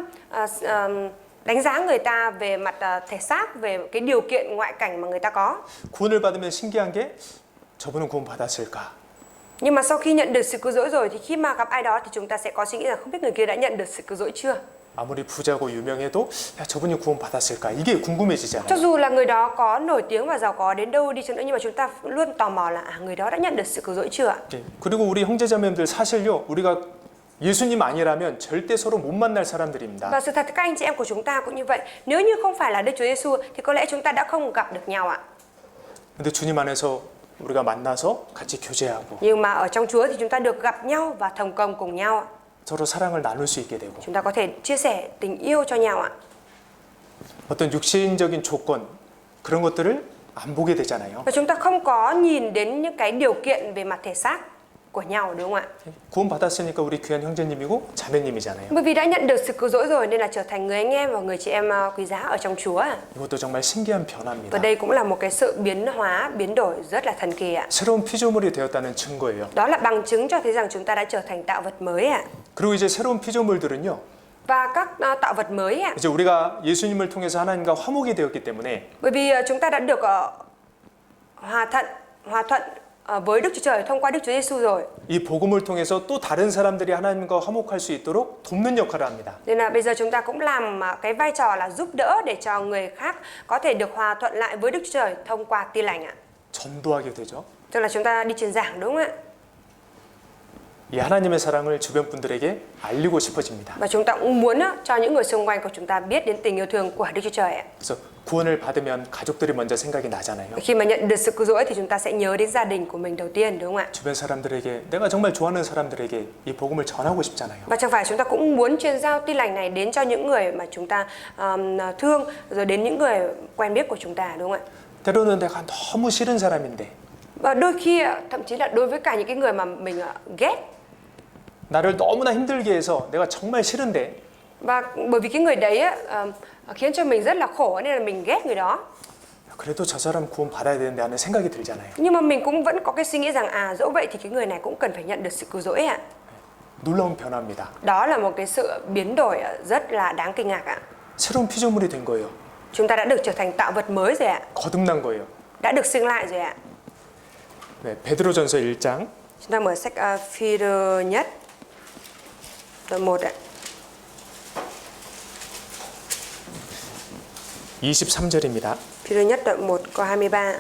đánh giá người ta về mặt thể xác, về cái điều kiện ngoại cảnh mà người ta có, 구원을 받으면 신기한 게 저분은 구원 받았을까? nhưng mà sau khi nhận được sự cứu rỗi rồi thì khi mà gặp ai đó thì chúng ta sẽ có suy nghĩ là không biết người kia đã nhận được sự cứu rỗi chưa. 아무리 부자고 유명해도 야 저분이 구원 받았을까? 이게 궁금해지잖아요. Cho dù là người đó có nổi tiếng và giàu có đến đâu đi chăng nữa, nhưng mà chúng ta luôn tò mò là người đó đã nhận được sự cứu rỗi chưa ạ. 예. 그리고 우리 형제자매들 사실요 우리가 예수님 아니라면 절대 서로 못 만날 사람들입니다. Và sự thật các anh chị em của chúng ta cũng như vậy. Nếu như không phải là Đức Chúa Giêsu thì có lẽ chúng ta đã không gặp được nhau ạ. 근데 주님 안에서 우리가 만나서 같이 교제하고 Nhưng mà ở trong Chúa thì chúng ta được gặp nhau và同công cùng nhau ạ. 서로 사랑을 나눌 수 있게 되고 Chúng ta có thể chia sẻ tình yêu cho nhau ạ. 어떤 육신적인 조건 그런 것들을 안 보게 되잖아요. Và chúng ta không có nhìn đến những cái điều kiện về mặt thể xác của nhau, đúng không ạ? 구원 받았으니까 우리 귀한 형제님이고 자매님이잖아요. Bởi vì đã nhận được sự cứu rỗi rồi nên là trở thành người anh em và người chị em quý giá ở trong Chúa. 이것도 정말 신기한 Và 변화입니다. đây cũng là một cái sự biến hóa, biến đổi rất là thần kỳ ạ. 새로운 피조물이 되었다는 증거예요. Đó là bằng chứng cho thấy rằng chúng ta đã trở thành tạo vật mới ạ. 그리고 이제 새로운 피조물들은요. Và các tạo vật mới ạ. 이제 우리가 예수님을 통해서 하나님과 화목이 되었기 때문에 Bởi vì chúng ta đã được hòa thuận với Đức Chúa Trời thông qua Đức Chúa Giêsu rồi. 이 복음을 통해서 또 다른 사람들이 하나님과 화목할 수 있도록 돕는 역할을 합니다. Nên là bây giờ chúng ta cũng làm cái vai trò là giúp đỡ để cho người khác có thể được hòa thuận lại với Đức Chúa Trời thông qua Tin lành ạ. 전도하게 되죠. Tức là chúng ta đi truyền giảng, đúng không ạ? 이 하나님의 사랑을 주변 분들에게 알리고 싶어집니다. Và chúng ta cũng muốn cho những người xung quanh của chúng ta biết đến tình yêu thương của Đức Chúa Trời ạ. 그래서 구원을 받으면 가족들이 먼저 생각이 나잖아요. Khi mà nhận được sự cứu rỗi thì chúng ta sẽ nhớ đến gia đình của mình đầu tiên, đúng không ạ? 주변 사람들에게 내가 정말 좋아하는 사람들에게 이 복음을 전하고 싶잖아요. Và chẳng phải chúng ta cũng muốn truyền giao tin lành này đến cho những người mà chúng ta thương, rồi đến những người quen biết của chúng ta, đúng không ạ? 때로는 내가 너무 싫은 사람인데 Và đôi khi thậm chí là đối với cả những cái người mà mình ghét, 나를 너무나 힘들게 해서 내가 정말 싫은데 và bởi vì cái người đấy khiến cho mình rất là khổ nên là mình ghét người đó. 그래도 저 사람 구원 받아야 되는데 하는 생각이 들잖아요. Nhưng mà mình cũng vẫn có cái suy nghĩ rằng dẫu vậy thì cái người này cũng cần phải nhận được sự cứu rỗi ạ. 놀라운 변화입니다. Đó là một cái sự biến đổi rất là đáng kinh ngạc ạ. 새로운 피조물이 된 거예요. Chúng ta đã được trở thành tạo vật mới rồi ạ. 거듭난 거예요. Đã được sinh lại rồi ạ. 네, 베드로전서 1장 Chúng ta mở sách Phi-rơ nhất đoạn 1 ạ. 23절입니다. Phi-rơ nhất đoạn 1 câu 23.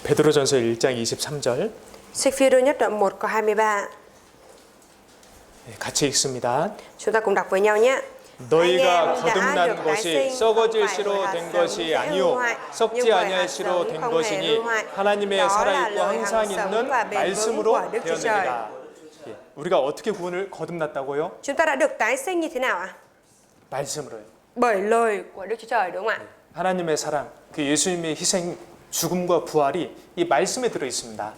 베드로전서 1장 23절 Sách Phi-rơ nhất đoạn 1 câu 23. 네, 같이 읽습니다. Chúng ta cùng đọc với nhau nhé. 너희가 Anh em đã 거듭난 được tái 것이 sinh, 썩어질 không phải 시로 hạt 된 giống 것이 dễ hư 아니요 hoại, 썩지 nhưng bởi 아니할 hạt 시로 giống 된 không hề 것이니 hư hoại. 하나님의 Đó là 살아있고 lời 항상 hằng sống 있는 và bền vững 말씀으로 của Đức Chúa Trời. 되었느니라. 예, 우리가 어떻게 구원을 거듭났다고요? Chúng ta đã được tái sinh như thế nào ạ? 말씀으로요. Bởi lời của Đức Chúa Trời đúng không ạ? 하나님의 사랑, 그 예수님의 희생, 죽음과 부활이 이 말씀에 들어 있습니다.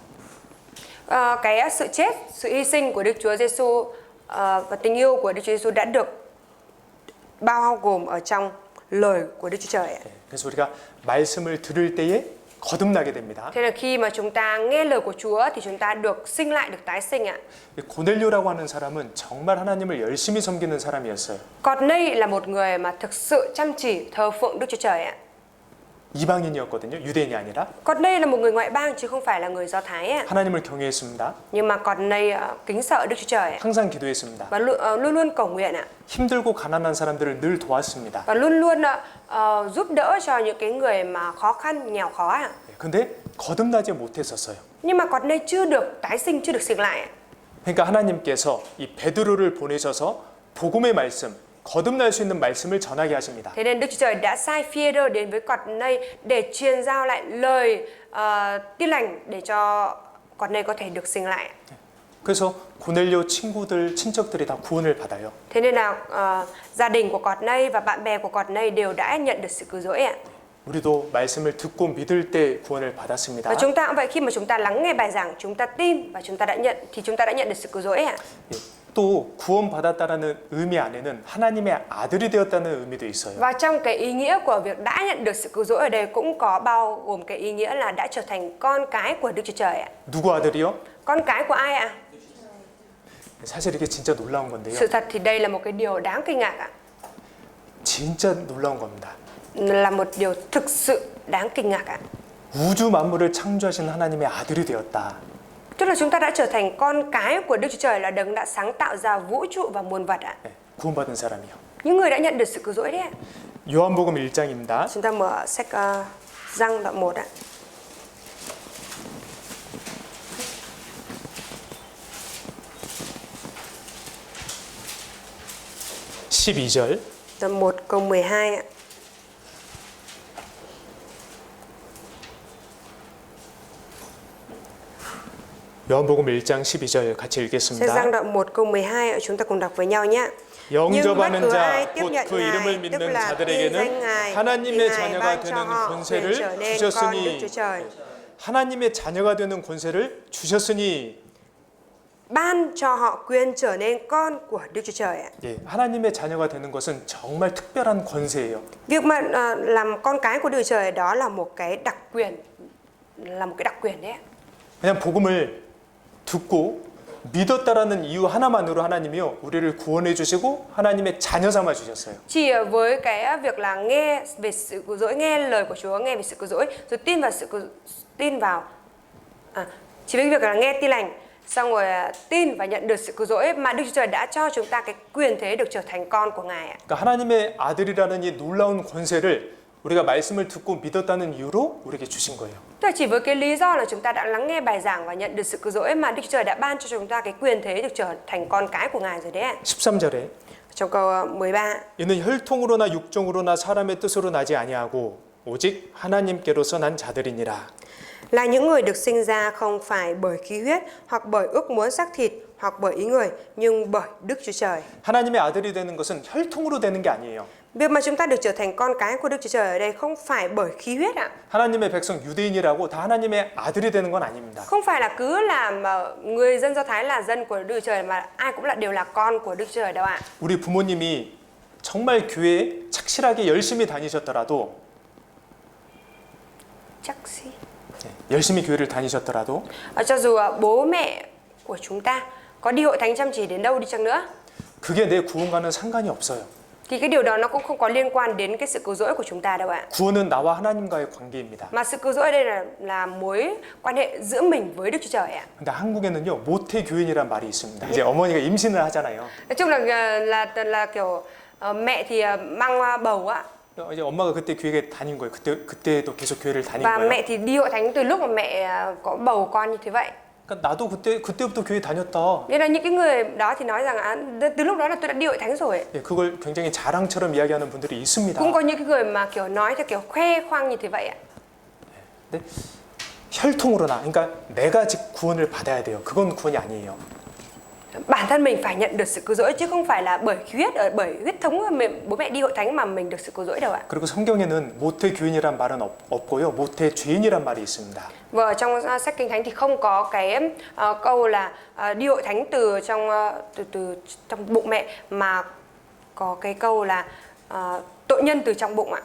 Cái sự chết, sự hy sinh của Đức Chúa Giêsu và tình yêu của Đức Chúa Giêsu đã được bao gồm ở trong lời của Đức Chúa Trời ạ. 예, 그래서 우리가 말씀을 들을 때에 거듭나게 됩니다. Thế là khi mà chúng ta nghe lời của Chúa thì chúng ta được sinh lại, được tái sinh ạ. 고넬료라고 하는 사람은 정말 하나님을 열심히 섬기는 사람이었어요. Cornei là một người mà thực sự chăm chỉ thờ phượng Đức Chúa Trời ạ. 이방인이었거든요. 유대인이 아니라. Cornei là một người ngoại bang chứ không phải là người Do Thái ạ. 하나님을 경외했습니다. Nhưng mà Cornei kính sợ Đức Chúa Trời ạ. 항상 기도했습니다. Và luôn luôn cầu nguyện ạ. 힘들고 가난한 사람들을 늘 도왔습니다. Và luôn luôn giúp đỡ cho những cái người mà khó khăn, nghèo khó ạ. 근데 거듭나지 못했었어요. Nhưng mà Cornei chưa được tái sinh, chưa được sinh lại ạ. 그러니까 하나님께서 이 베드로를 보내셔서 복음의 말씀, 거듭날 수 있는 말씀을 전하게 하십니다. Thế nên Đức Chúa Trời đã sai Phi-e-rơ đến với Cornei để truyền giao lại lời tin lành để cho Cornei có thể được sinh lại. 그래서 고넬료 친구들, 친척들이 다 구원을 받아요. Thế nên là gia đình của Cornei và bạn bè của Cornei đều đã nhận được sự cứu rỗi ạ. 우리도 말씀을 듣고 믿을 때 구원을 받았습니다. Và chúng ta cũng vậy, khi mà chúng ta lắng nghe bài giảng, chúng ta tin và chúng ta đã nhận được sự cứu rỗi ạ. 예, 또 구원받았다라는 의미 안에는 하나님의 아들이 되었다는 의미도 있어요. Và trong cái ý nghĩa của việc đã nhận được sự cứu rỗi ở đây cũng có bao gồm cái ý nghĩa là đã trở thành con cái của Đức Chúa Trời ạ. 누구 아들이요? Con cái của ai ạ? 사실 이게 진짜 놀라운 건데요. Sự thật thì đây là một cái điều đáng kinh ngạc ạ. 진짜 놀라운 겁니다. Là một điều thực sự đáng kinh ngạc ạ. 우주 만물을 창조하신 하나님의 아들이 되었다. Tức là chúng ta đã trở thành con cái của Đức Chúa Trời, là đấng đã sáng tạo ra vũ trụ và muôn vật ạ. 네, 구원받은 사람이요. Những người đã nhận được sự cứu rỗi đấy ạ. 요한복음 1장입니다. Chúng ta mở sách Giăng đoạn 1 ạ. Đoạn 1 câu 12 ạ. 요한복음 1장 12절 같이 Sách 읽겠습니다. Giăng đoạn 1 câu 12 ạ, chúng ta cùng đọc với nhau nhé. 영접하는 bất cứ 자, ai tiếp 곧 nhận 그 이름을 Ngài, tức 믿는 là tin danh 자들에게는 Ngài, 하나님의 thì Ngài 자녀가 ban cho 되는 họ quyền 권세를 trở nên con Đức 주셨으니 Chúa Trời. 하나님의 자녀가 되는 권세를 주셨으니 Ban cho họ quyền trở nên con của Đức Chúa Trời ạ. 예, 하나님의 자녀가 되는 것은 정말 특별한 권세예요. Việc mà làm con cái của Đức Chúa Trời đó là một cái đặc quyền, đấy ạ. 그냥 복음을 듣고 믿었다라는 이유 하나만으로 하나님이요 우리를 구원해 주시고 하나님의 자녀 삼아 주셨어요. Chỉ với cái việc là nghe về sự cứu rỗi, nghe lời của Chúa, nghe về sự cứu rỗi, rồi chỉ với việc là nghe tin lành, xong rồi tin và nhận được sự cứu rỗi mà Đức Chúa Trời đã cho chúng ta cái quyền thế được trở thành con của Ngài ạ. 그러니까 하나님의 아들이라는 이 놀라운 권세를 우리가 말씀을 듣고 믿었다는 이유로 우리에게 주신 거예요. Tức là chỉ với cái lý do là chúng ta đã lắng nghe bài giảng và nhận được sự cứu rỗi mà Đức Chúa Trời đã ban cho chúng ta cái quyền thế được trở thành con cái của Ngài rồi đấy ạ. 13절에 Trong câu 13. 이는 혈통으로나 육종으로나 사람의 뜻으로 나지 아니하고 오직 하나님께로서 난 자들이니라. Là những người được sinh ra không phải bởi khí huyết hoặc bởi ước muốn xác thịt hoặc bởi ý người, nhưng bởi Đức Chúa Trời. 하나님의 아들이 되는 것은 혈통으로 되는 게 아니에요. Việc mà chúng ta được trở thành con cái của Đức Chúa Trời ở đây không phải bởi khí huyết ạ. 하나님의 백성 유대인이라고 다 하나님의 아들이 되는 건 아닙니다. Không phải là cứ là người dân Do Thái là dân của Đức Chúa Trời mà ai cũng đều là con của Đức Chúa Trời đâu ạ. 우리 부모님이 정말 교회에 착실하게 열심히 다니셨더라도 Chắc gì? 열심히 교회를 다니셨더라도 Cho dù bố mẹ của chúng ta có đi hội thánh chăm chỉ đến đâu đi chăng nữa 그게 내 구원과는 상관이 없어요. thì cái điều đó nó cũng không có liên quan đến cái sự cứu rỗi của chúng ta đâu ạ. 구원은 나와 하나님과의 관계입니다. Mà sự cứu rỗi ở đây là mối quan hệ giữa mình với Đức Chúa Trời ạ. 근데 한국에는요 모태 교인이란 말이 있습니다. 이제 어머니가 임신을 하잖아요. Nói chung là kiểu mẹ thì mang bầu ạ. 이제 엄마가 그때 교회에 다닌 거예요. 그때도 계속 교회를 다닌 Và 거예요. mẹ thì đi hội thánh từ lúc mà mẹ có bầu con như thế vậy. 그러니까 나도 그때부터 교회 다녔다. Nên là những cái người đó thì nói rằng từ lúc đó là tôi đã đi hội thánh rồi. 예, 그걸 굉장히 자랑처럼 이야기하는 분들이 있습니다. Cũng có những cái người mà kiểu nói theo kiểu khoe khoang như thế vậy ạ. 근데 혈통으로나, 그러니까 내가 즉 구원을 받아야 돼요. 그건 구원이 아니에요. Bản thân mình phải nhận được sự cứu rỗi chứ không phải là bởi huyết thống bố mẹ đi hội thánh mà mình được sự cứu rỗi đâu ạ. 그리고 성경에는 모태 교인이란 말은 없고요. 모태 죄인이란 말이 있습니다. Và trong sách Kinh Thánh thì không có cái câu là đi hội thánh từ trong bụng mẹ, mà có cái câu là tội nhân từ trong bụng ạ.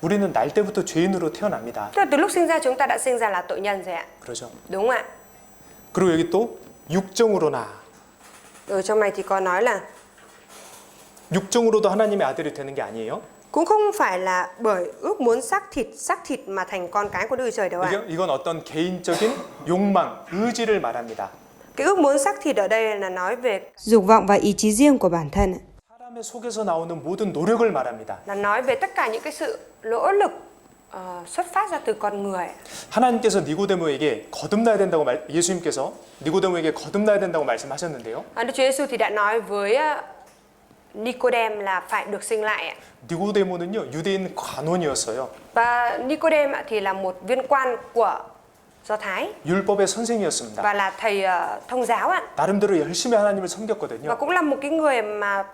우리는 날 때부터 죄인으로 태어납니다. Tức là từ lúc sinh ra chúng ta đã sinh ra là tội nhân rồi ạ. 그렇죠. Đúng ạ. 그리고 여기 또 육정으로나, Ở trong này thì có nói là 육정으로도 하나님의 아들이 되는 게 아니에요. cũng không phải là bởi ước muốn xác thịt mà thành con cái của Đức Chúa Trời đâu ạ. 이건 어떤 개인적인 욕망, 의지를 말합니다. Cái ước muốn xác thịt ở đây là nói về dục vọng và ý chí riêng của bản thân, 사람의 속에서 나오는 모든 노력을 말합니다. là nói về tất cả những cái sự nỗ lực xuất phát ra từ con người. 하나님께서 니고데모에게 거듭나야 된다고 예수님께서 니고데모에게 거듭나야 된다고 말씀하셨는데요. Đức Chúa Giêsu thì đã nói với Nicodem là phải được sinh lại ạ. 니고데모는요 유대인 관원이었어요. Và Nicodem thì là một viên quan của Do Thái 율법의 선생이었습니다. và là thầy thông giáo ạ. 나름대로 열심히 하나님을 Và 섬겼거든요. cũng là một cái người mà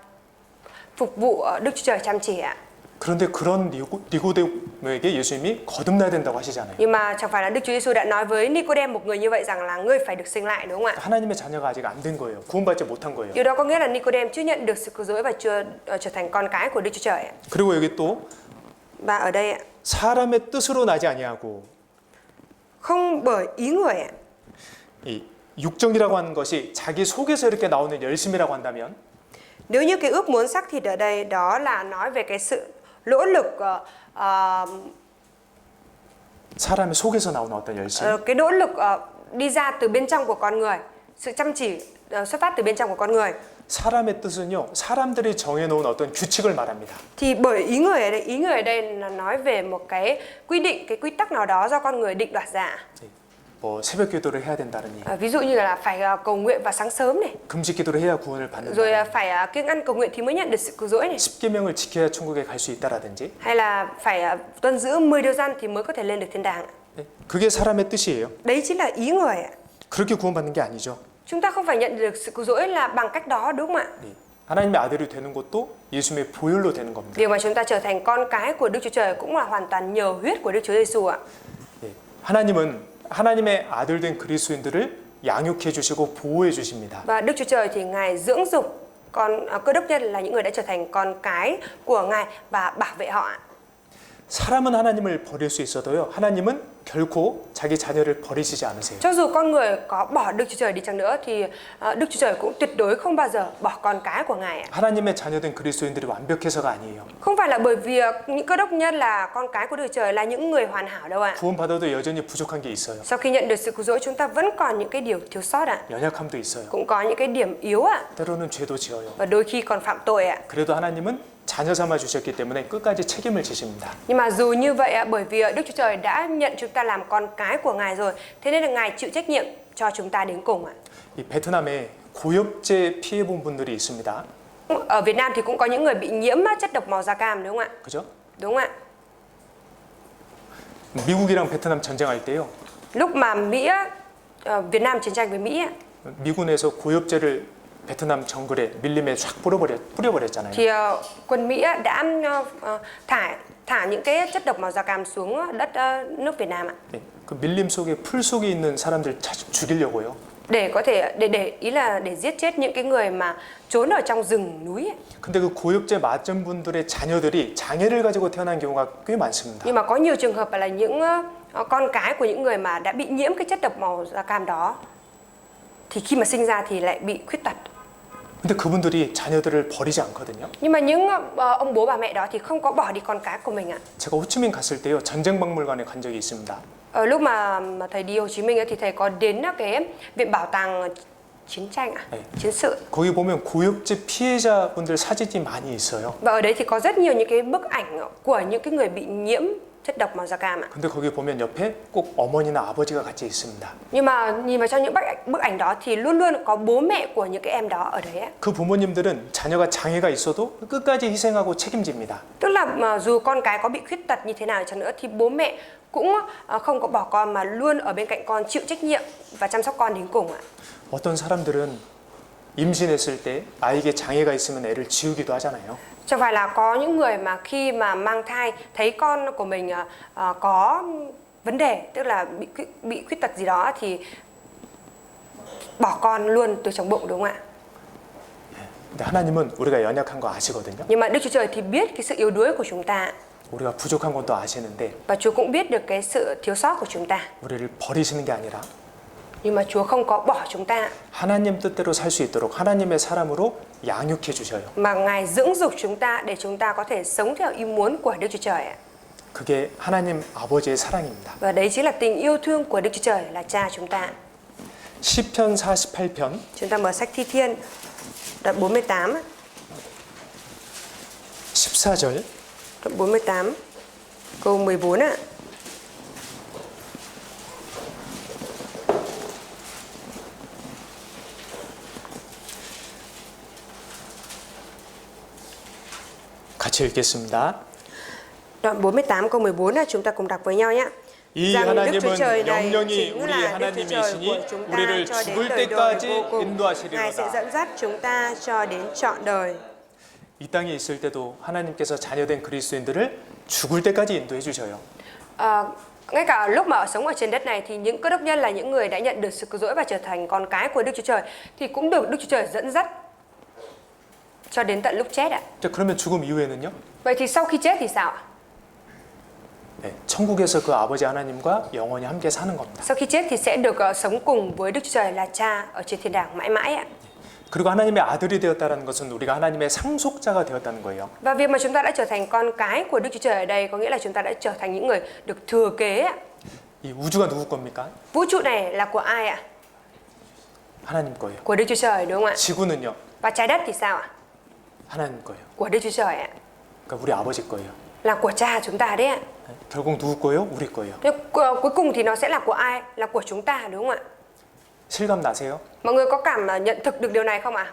phục vụ Đức Chúa Trời chăm chỉ ạ. 그런데 그런 니고데모에게 예수님이 거듭나야 된다고 하시잖아요. Nhưng mà chẳng phải là Đức Chúa Giêsu đã nói với Nicodem, một người như vậy, rằng là ngươi phải được sinh lại, đúng không ạ? 하나님의 자녀가 아직 안 된 거예요. 구원받지 못한 거예요. Điều đó có nghĩa là Nicodem chưa nhận được sự cứu rỗi và chưa trở thành con cái của Đức Chúa Trời ạ. 그리고 여기 또 Và ở đây ạ, 사람의 뜻으로 나지 아니하고, không bởi ý người ạ. 이 육정이라고 하는 것이 자기 속에서 이렇게 나오는 열심이라고 한다면, Nếu như cái ước muốn xác thịt ở đây đó là nói về cái sự nỗ lực, 사람의 속에서 나오는 어떤 열심, cái nỗ lực đi ra từ bên trong của con người, sự chăm chỉ xuất phát từ bên trong của con người, 사람의 뜻은요 사람들이 정해놓은 어떤 규칙을 말합니다. thì bởi ý người ở đây là nói về một cái quy định, cái quy tắc nào đó do con người định đoạt ra. 뭐 새벽 기도를 해야 된다느니, Ví dụ như là phải cầu nguyện vào sáng sớm này, 금식 기도를 해야 구원을 받는다, rồi phải kiêng ăn cầu nguyện thì mới nhận được sự cứu rỗi này, 10계명을 지켜야 천국에 갈 수 있다라든지, hay là phải tuân giữ 10 điều răn thì mới có thể lên được thiên đàng. 그게 사람의 뜻이에요. Đấy chính là ý người ạ. 그렇게 구원받는 게 아니죠. Chúng ta không phải nhận được sự cứu rỗi là bằng cách đó, đúng không ạ? 하나님의 아들이 되는 것도 예수님의 보혈로 되는 겁니다. Điều mà chúng ta trở thành con cái của Đức Chúa Trời cũng là hoàn toàn nhờ huyết của Đức Chúa Giêsu ạ. 하나님은 하나님의 아들 된 그리스도인들을 양육해 주시고 보호해 주십니다. Và Đức Chúa Trời thì Ngài dưỡng dục cơ đốc nhân là những người đã trở thành con cái của Ngài và bảo vệ họ ạ. 사람은 하나님을 버릴 수 있어도요. 하나님은 결코 자기 자녀를 버리시지 않으세요. Cho dù con người có bỏ Đức Chúa Trời đi chăng nữa thì Đức Chúa Trời cũng tuyệt đối không bao giờ bỏ con cái của Ngài ạ. 하나님의 자녀된 그리스도인들이 완벽해서가 아니에요. Không phải là bởi vì những cơ đốc nhân là con cái của Đức Chúa Trời là những người hoàn hảo đâu ạ. 구원받아도 여전히 부족한 게 있어요. Sau khi nhận được sự cứu rỗi, chúng ta vẫn còn những cái điều thiếu sót ạ. 연약함도 있어요. Cũng có những cái điểm yếu ạ. 때로는 죄도 지어요. Và đôi khi còn phạm tội ạ. 그래도 하나님은 자녀 삼아 주셨기 때문에 끝까지 책임을 지십니다. Nhưng mà dù như vậy ạ, bởi vì Đức Chúa Trời đã nhận chúng ta làm con cái của Ngài rồi, thế nên là Ngài chịu trách nhiệm cho chúng ta đến cùng ạ. 이 베트남에 고엽제 피해 본 분들이 있습니다. Ở Việt Nam thì cũng có những người bị nhiễm chất độc màu da cam, đúng không ạ? 그죠? Đúng ạ. 미국이랑 베트남 전쟁할 때요. Lúc mà Việt Nam chiến tranh với Mỹ ạ, 미군에서 고엽제를 베트남 정글에 밀림에 쫙 뿌려버렸잖아요. thì quân Mỹ đã thả những cái chất độc màu da cam xuống đất nước Việt Nam ạ. 네, 그 밀림 속에 풀 속에 있는 사람들 죽이려고요. Để có thể ý là để giết chết những cái người mà trốn ở trong rừng núi ấy. 근데 그 고엽제 맞은 분들의 자녀들이 장애를 가지고 태어난 경우가 꽤 많습니다. Nhưng mà có nhiều trường hợp là những con cái của những người mà đã bị nhiễm cái chất độc màu da cam đó thì khi mà sinh ra thì lại bị khuyết tật. 근데 그분들이 자녀들을 버리지 않거든요. Nhưng mà những ông bố bà mẹ đó thì không có bỏ đi con cái của mình ạ. 제가 호치민 갔을 때요. 전쟁박물관에 간 적이 있습니다. Ở lúc mà thầy đi Hồ Chí Minh ấy, thì thầy có đến cái viện bảo tàng chiến tranh chiến sự. 거기 보면 고엽제 피해자분들 사진이 많이 있어요. Và ở đấy thì có rất nhiều những cái bức ảnh của những cái người bị nhiễm chất độc màu da cam ạ. 근데 거기 보면 옆에 꼭 어머니나 아버지가 같이 있습니다. Nhưng mà nhìn vào trong những bức ảnh đó thì luôn luôn có bố mẹ của những cái em đó ở đấy ạ. 그 부모님들은 자녀가 장애가 있어도 끝까지 희생하고 책임집니다. Tức là mà dù con cái có bị khuyết tật như thế nào chăng nữa thì bố mẹ cũng không có bỏ con mà luôn ở bên cạnh con, chịu trách nhiệm và chăm sóc con đến cùng ạ. 어떤 사람들은 임신했을 때 아이에게 장애가 있으면 애를 지우기도 하잖아요. Chẳng phải là có những người mà khi mà mang thai thấy con của mình có vấn đề, tức là bị khuyết tật gì đó thì bỏ con luôn từ trong bụng, đúng không ạ? 근데 하나님은 우리가 연약한 거 아시거든요. Nhưng mà Đức Chúa Trời thì biết cái sự yếu đuối của chúng ta 우리가 부족한 건 또 아시는데 và Chúa cũng biết được cái sự thiếu sót của chúng ta. 우리를 버리시는 게 아니라 Nhưng mà Chúa không có bỏ chúng ta 하나님 뜻대로 살 수 있도록 하나님의 사람으로 양육해 주셔요. mà Ngài dưỡng dục chúng ta để chúng ta có thể sống theo ý muốn của Đức Chúa Trời ạ. 그게 하나님 아버지의 사랑입니다. Và đấy chính là tình yêu thương của Đức Chúa Trời là Cha chúng ta. 시편 48편 Chúng ta mở sách Thi Thiên đoạn 48 ạ. 14절 Đoạn 48 câu 14 ạ. 같이 읽겠습니다. Đoạn 48 câu 14 là chúng ta cùng đọc với nhau nhé. 이 rằng Đức Chúa 하나님은 Trời này 영영이 chính 우리 là Đức Chúa Trời 하나님이시니 của chúng ta 우리를 cho đến 죽을 đời đời 때까지 vô cùng. Ngài sẽ 인도하시리로다. dẫn dắt chúng ta cho đến trọn đời. 이 땅에 있을 때도 하나님께서 자녀된 그리스도인들을 죽을 때까지 인도해 주셔요. Ngay cả lúc mà sống ở trên đất này thì những cơ đốc nhân là những người đã nhận được sự cứu rỗi và trở thành con cái của Đức Chúa Trời thì cũng được Đức Chúa Trời dẫn dắt cho đến tận lúc chết ạ. 자, 그러면 죽음 이후에는요? Vậy thì sau khi chết thì sao ạ? 네, 천국에서 그 아버지 하나님과 영원히 함께 사는 겁니다. Sau khi chết thì sẽ được sống cùng với Đức Chúa Trời là Cha ở trên thiên đàng mãi mãi ạ. 그리고 하나님의 아들이 되었다는 것은 우리가 하나님의 상속자가 되었다는 거예요. Và việc mà chúng ta đã trở thành con cái của Đức Chúa Trời ở đây có nghĩa là chúng ta đã trở thành những người được thừa kế ạ. 이 우주가 누구 겁니까? Vũ trụ này là của ai ạ? 하나님 거예요. Của Đức Chúa Trời, đúng không ạ? 지구는요? Và trái đất thì sao ạ? 하나님 거예요. Của Đức Chúa Trời ạ. 그러니까 우리 아버지 거예요. Là của Cha chúng ta đấy ạ. 네, 결국 누구 거예요? 우리 거예요. Nhưng cuối cùng thì nó sẽ là của ai? Là của chúng ta, đúng không ạ? 실감 나세요? Mọi người có nhận thức được điều này không ạ?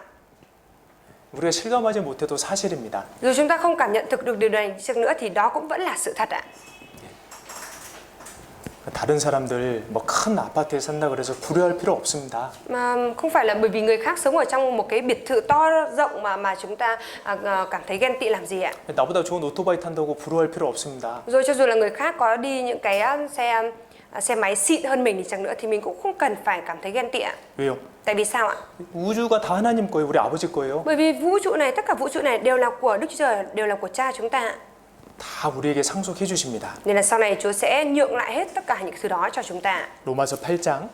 우리가 실감하지 못해도 사실입니다. Dù chúng ta không cảm nhận thực được điều này chăng nữa thì đó cũng vẫn là sự thật ạ. 다른 사람들 뭐 큰 아파트에 산다 그래서 불효할 필요 없습니다. Mà không phải là bởi vì người khác sống ở trong một cái biệt thự to rộng mà chúng ta cảm thấy ghen tị làm gì ạ? 나보다 좋은 오토바이 탄다고 불효할 필요 없습니다. Rồi cho dù là người khác có đi những cái xe máy xịn hơn mình thì chẳng nữa thì mình cũng không cần phải cảm thấy ghen tị ạ. 왜요? Tại vì sao ạ? 우주가 다 하나님 거예요. 우리 아버지 거예요. Bởi vì vũ trụ này, tất cả vũ trụ này đều là của Đức Chúa Trời, đều là của Cha chúng ta. 다 우리에게 상속해 주십니다. Nên là sau này Chúa sẽ nhượng lại hết tất cả những thứ đó cho chúng ta. 로마서 8장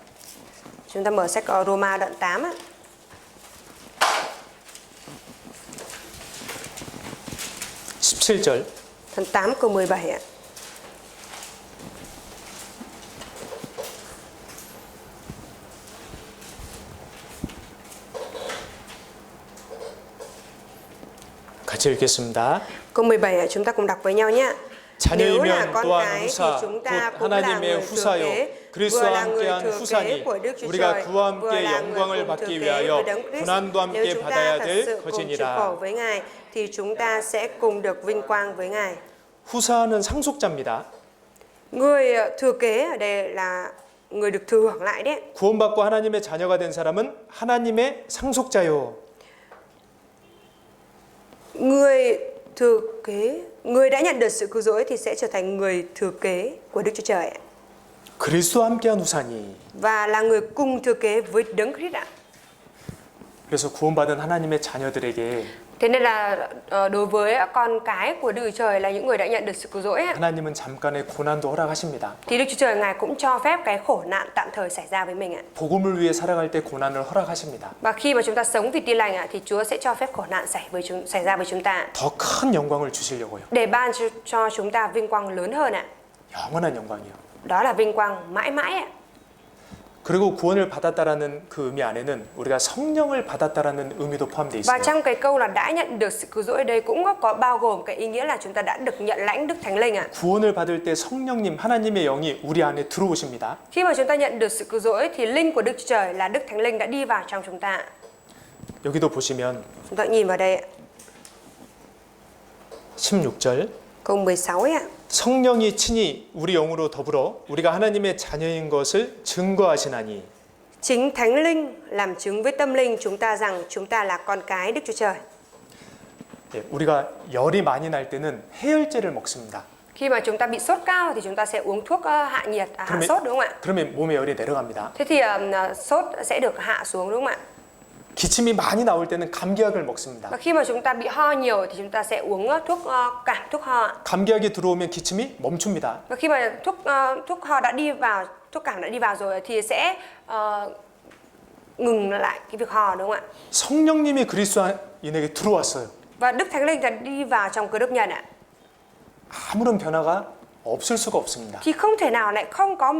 Chúng ta mở sách Roma đoạn 8 á. (17절) Phần 8 câu 17 ạ. 같이 읽겠습니다. Câu 17 ạ, chúng ta cùng đọc với nhau nhé. Nếu là 자녀이면 con 또한 cái thì 후사 chúng 곧 ta cũng là 하나님의 người thừa 후사요 kế, vừa 그리스도와 là người 함께한 thừa kế 후사니 của Đức Chúa 우리가 Trời, 그와 vừa 함께 là người 영광을 cùng thừa 받기 kế 위하여 với Đấng Christ. 고난도 Nếu 함께 chúng ta 받아야 thật 될 sự cùng chịu khổ 것이니라. với Ngài thì chúng ta sẽ cùng được vinh quang với Ngài. 후사는 상속자입니다. Người thừa kế ở đây là người được thừa hưởng lại đấy. 구원받고 하나님의 자녀가 된 사람은 하나님의 상속자요. Người thừa kế, người đã nhận được sự cứu rỗi thì sẽ trở thành người thừa kế của Đức Chúa Trời ạ. 그리스도와 함께한 후사니. Và là người cùng thừa kế với Đấng Christ ạ. 그래서 구원받은 하나님의 자녀들에게 Thế nên là đối với con cái của Đức Chúa Trời là những người đã nhận được sự cứu rỗi ạ, 하나님은 잠깐의 고난도 허락하십니다. thì Đức Chúa Trời Ngài cũng cho phép cái khổ nạn tạm thời xảy ra với mình ạ. 복음을 위해 살아갈 때 고난을 허락하십니다. Và khi mà chúng ta sống vì tin lành ạ, thì Chúa sẽ cho phép khổ nạn xảy ra với chúng ta 더 큰 영광을 주시려고요. để ban cho chúng ta vinh quang lớn hơn ạ. 영원한 영광이요. Đó là vinh quang mãi mãi ạ. 그리고 구원을 받았다라는 그 의미 안에는 우리가 성령을 받았다라는 의미도 포함되어 Và 있어요. trong cái câu là đã nhận được sự cứu rỗi ở đây cũng có bao gồm cái ý nghĩa là chúng ta đã được nhận lãnh Đức Thánh Linh ạ. 구원을 받을 때 성령님 하나님의 영이 우리 안에 들어오십니다. Khi mà chúng ta nhận được sự cứu rỗi thì linh của Đức Chúa Trời là Đức Thánh Linh đã đi vào trong chúng ta. 여기도 보시면 Chúng ta nhìn vào đây ạ. 16절 Câu 16 ấy ạ. 성령이 친히 우리 영으로 더불어 우리가 하나님의 자녀인 것을 증거하시나니 Chính Thánh Linh làm chứng với tâm linh chúng ta rằng chúng ta là con cái Đức Chúa Trời. 예, 우리가 열이 많이 날 때는 해열제를 먹습니다. Khi mà chúng ta bị sốt cao thì chúng ta sẽ uống thuốc hạ nhiệt, hạ sốt đúng không ạ? 그러면 몸에 열이 내려갑니다. Thế thì sốt sẽ được hạ xuống đúng không ạ? 기침이 많이 나올 때는 감기약을 먹습니다. Và khi mà chúng ta bị ho nhiều thì chúng ta sẽ uống thuốc cảm, thuốc ho ạ. 감기약이 들어오면 기침이 멈춥니다. Và khi mà thuốc ho đã đi vào, thuốc cảm đã đi vào rồi thì sẽ ngừng lại cái việc ho đúng không ạ? 성령님이 그리스도인에게 들어왔어요. Và Đức Thánh Linh đã đi vào trong cơ đốc nhân ạ. 아무런 변화가 없을 수가 없습니다. Thì không thể nào lại không có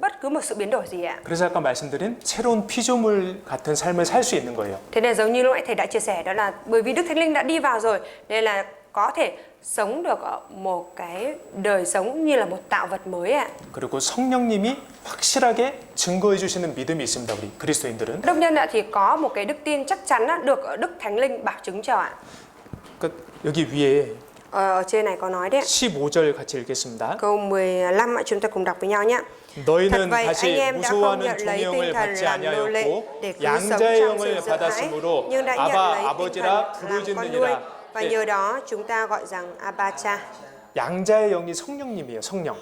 bất cứ một sự biến đổi gì ạ. 그래서 아까 말씀드린 새로운 피조물 같은 삶을 살 수 있는 거예요. Thế nên giống như lúc nãy thầy đã chia sẻ đó là bởi vì Đức Thánh Linh đã đi vào rồi nên là có thể sống được ở một cái đời sống như là một tạo vật mới ạ. 그리고 성령님이 확실하게 증거해 주시는 믿음이 있습니다. 우리 그리스도인들은. Đốc nhân ạ thì có một cái đức tin chắc chắn được Đức Thánh Linh bảo chứng cho ạ. 그러니까 여기 위에 Ở trên này có nói đấy. 15절 같이 읽겠습니다. Câu 15 ạ, chúng ta cùng đọc với nhau nhé. 너희는 Thật vậy, anh 다시 em đã không 무서워하는 nhận lấy 종의 영을 tinh thần 받지 làm nô lệ 아니하였고 để cứu sống 양자의 trong 영을 sự sợ hãi, 받았으므로 nhưng đã nhận lấy 아바 tinh thần 아버지라 làm con nuôi 부르짖느니라. và nhờ đó chúng ta gọi rằng Abba Cha. 양자의 영이 성령님이에요. 성령.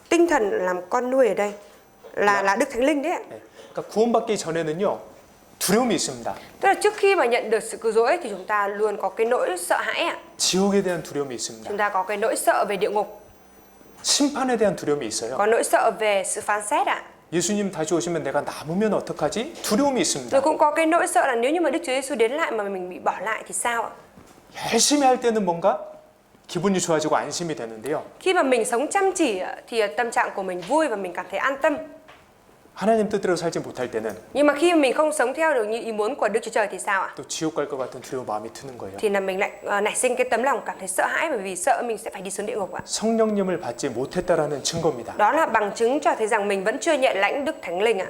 Tinh thần làm con nuôi ở đây là Đức Thánh Linh đấy ạ. 네. 그러니까 구원받기 전에는요 두려움이 있습니다. Tức là trước khi mà nhận được sự cứu rỗi thì chúng ta luôn có cái nỗi sợ hãi ạ. 지옥에 대한 두려움이 있습니다. Chúng ta có cái nỗi sợ về địa ngục, 심판에 대한 두려움이 있어요. có nỗi sợ về sự phán xét ạ. 예수님 다시 오시면 내가 남으면 어떡하지? 두려움이 있습니다. Rồi cũng có cái nỗi sợ là nếu như mà Đức Chúa Giêsu đến lại mà mình bị bỏ lại thì sao ạ? 열심히 할 때는 뭔가 기분이 좋아지고 안심이 되는데요. Khi mà mình sống chăm chỉ thì tâm trạng của mình vui và mình cảm thấy an tâm. 하나님 뜻대로 살지 못할 때는 Nhưng mà khi mà mình không sống theo được như ý muốn của Đức Chúa Trời thì sao ạ? 또 지옥 갈 것 같은 두려운 마음이 드는 거예요. Thì là mình lại nảy sinh cái tấm lòng cảm thấy sợ hãi bởi vì sợ mình sẽ phải đi xuống địa ngục ạ. 성령님을 받지 못했다라는 증거입니다. Đó là bằng chứng cho thấy rằng mình vẫn chưa nhận lãnh Đức Thánh Linh ạ.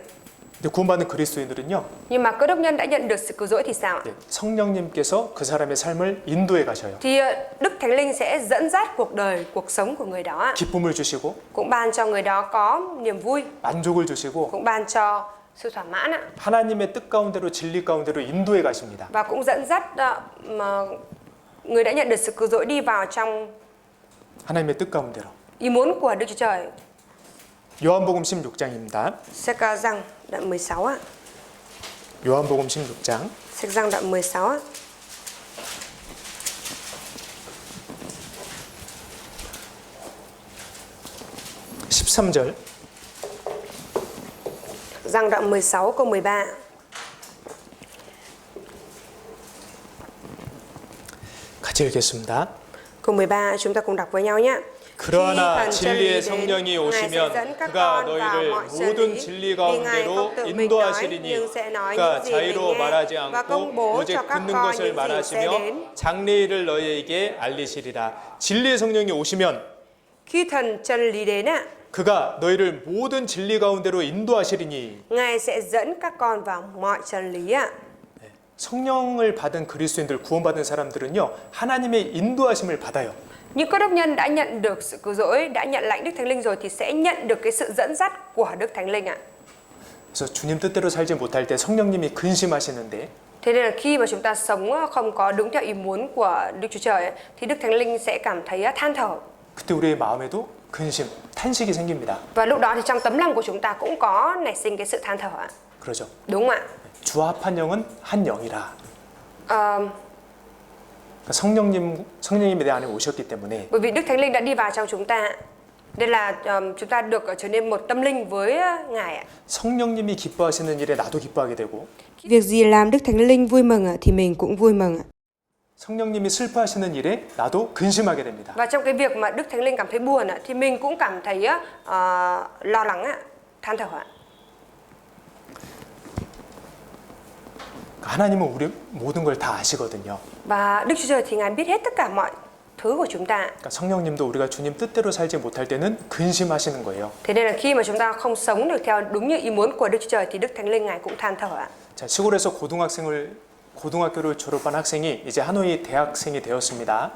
근데 구원받은 그리스도인들은요, Nhưng mà cơ đốc nhân đã nhận được sự cứu rỗi thì sao ạ? 네, 성령님께서 그 사람의 삶을 인도해 가셔요. Thì Đức Thánh Linh sẽ dẫn dắt cuộc đời, cuộc sống của người đó ạ. 기쁨을 주시고 Cũng ban cho người đó có niềm vui, 만족을 주시고 cũng ban cho sự thỏa mãn ạ. 하나님의 뜻 가운데로 진리 가운데로 인도해 가십니다. Và cũng dẫn dắt mà người đã nhận được sự cứu rỗi đi vào trong 하나님의 뜻 가운데로. ý muốn của Đức Chúa Trời. 요한복음 16장입니다. Sách Giăng đoạn 16 ạ. 요한복음 16장 Sách Giăng đoạn 16 ạ. (13절) Giăng đoạn 16 câu 13. 같이 읽겠습니다. Câu 13 chúng ta cùng đọc với nhau nhé. 그러나 진리의 성령이 오시면 그가 너희를 모든 진리 가운데로 인도하시리니 그가 자유로 말하지 않고 오직 듣는 것을 말하시며 장래일을 너희에게 알리시리라. 진리의 성령이 오시면 Khi thần chân lý đến ạ, 그가 너희를 모든 진리 가운데로 인도하시리니. Ngài sẽ dẫn các con vào mọi chân lý ạ. 성령을 받은 그리스도인들, 구원받은 사람들은요 하나님의 인도하심을 받아요. Những cơ đốc nhân đã nhận được sự cứu rỗi, đã nhận lãnh Đức Thánh Linh rồi thì sẽ nhận được cái sự dẫn dắt của Đức Thánh Linh ạ. 그래서 주님 뜻대로 살지 못할 때 성령님이 근심하시는데 Thế nên là khi mà chúng ta sống không có đúng theo ý muốn của Đức Chúa Trời ấy, thì Đức Thánh Linh sẽ cảm thấy than thở. 그때 우리의 마음에도 근심, 탄식이 생깁니다. Và lúc đó thì trong tấm lòng của chúng ta cũng có nảy sinh cái sự than thở ạ. 그러죠. Đúng không ạ? 주와 합한 영은 한 영이라. Ờ, 그러니까 성령님이 내 안에 오셨기 때문에 bởi vì Đức Thánh Linh đã đi vào trong chúng ta. Nên là chúng ta được trở nên một tâm linh với Ngài ạ. 성령님이 기뻐하시는 일에 나도 기뻐하게 되고 Việc gì làm Đức Thánh Linh vui mừng thì mình cũng vui mừng ạ. 성령님이 슬퍼하시는 일에 나도 근심하게 됩니다. Và trong cái việc mà Đức Thánh Linh cảm thấy buồn thì mình cũng cảm thấy lo lắng ạ, than thở ạ. 하나님은 우리 모든 걸 다 아시거든요. Và Đức Chúa Trời thì Ngài biết hết tất cả mọi thứ của chúng ta. 그러니까 성령님도 우리가 주님 뜻대로 살지 못할 때는 근심하시는 거예요. Thế nên là khi mà chúng ta không sống được theo đúng như ý muốn của Đức Chúa Trời thì Đức Thánh Linh Ngài cũng than thở ạ. 자, 시골에서 고등학교를 졸업한 학생이 이제 하노이 대학생이 되었습니다.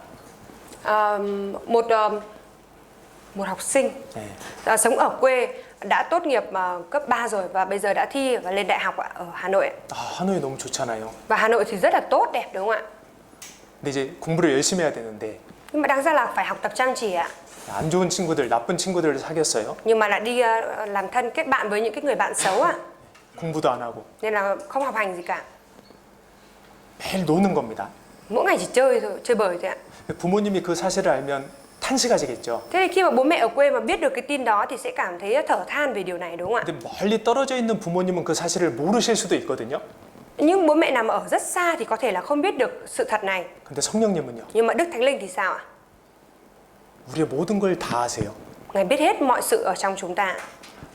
Một học sinh 네. sống ở quê đã tốt nghiệp cấp 3 rồi và bây giờ đã thi và lên đại học ở Hà Nội. 아, 하노이 너무 좋잖아요. Và Hà Nội thì rất là tốt đẹp đúng không ạ? 근데 이제 공부를 열심히 해야 되는데 Nhưng mà đáng ra là phải học tập chăm chỉ ạ. 안 좋은 친구들, 나쁜 친구들을 사귀었어요. Nhưng mà lại đi làm thân kết bạn với những cái người bạn xấu ạ. 공부도 안 하고 Nên là không học hành gì cả. 매일 노는 겁니다. Mỗi ngày chỉ chơi thôi, chơi bời thôi ạ. 부모님이 그 사실을 알면 탄식하시겠죠. Thế thì khi mà bố mẹ ở quê mà biết được cái tin đó thì sẽ cảm thấy thở than về điều này đúng không ạ? 근데 멀리 떨어져 있는 부모님은 그 사실을 모르실 수도 있거든요. Nhưng bố mẹ nằm ở rất xa thì có thể là không biết được sự thật này. 근데 성령님은요. Nhưng mà Đức Thánh Linh thì sao ạ? 우리의 모든 걸 다 아세요. Ngài biết hết mọi sự ở trong chúng ta.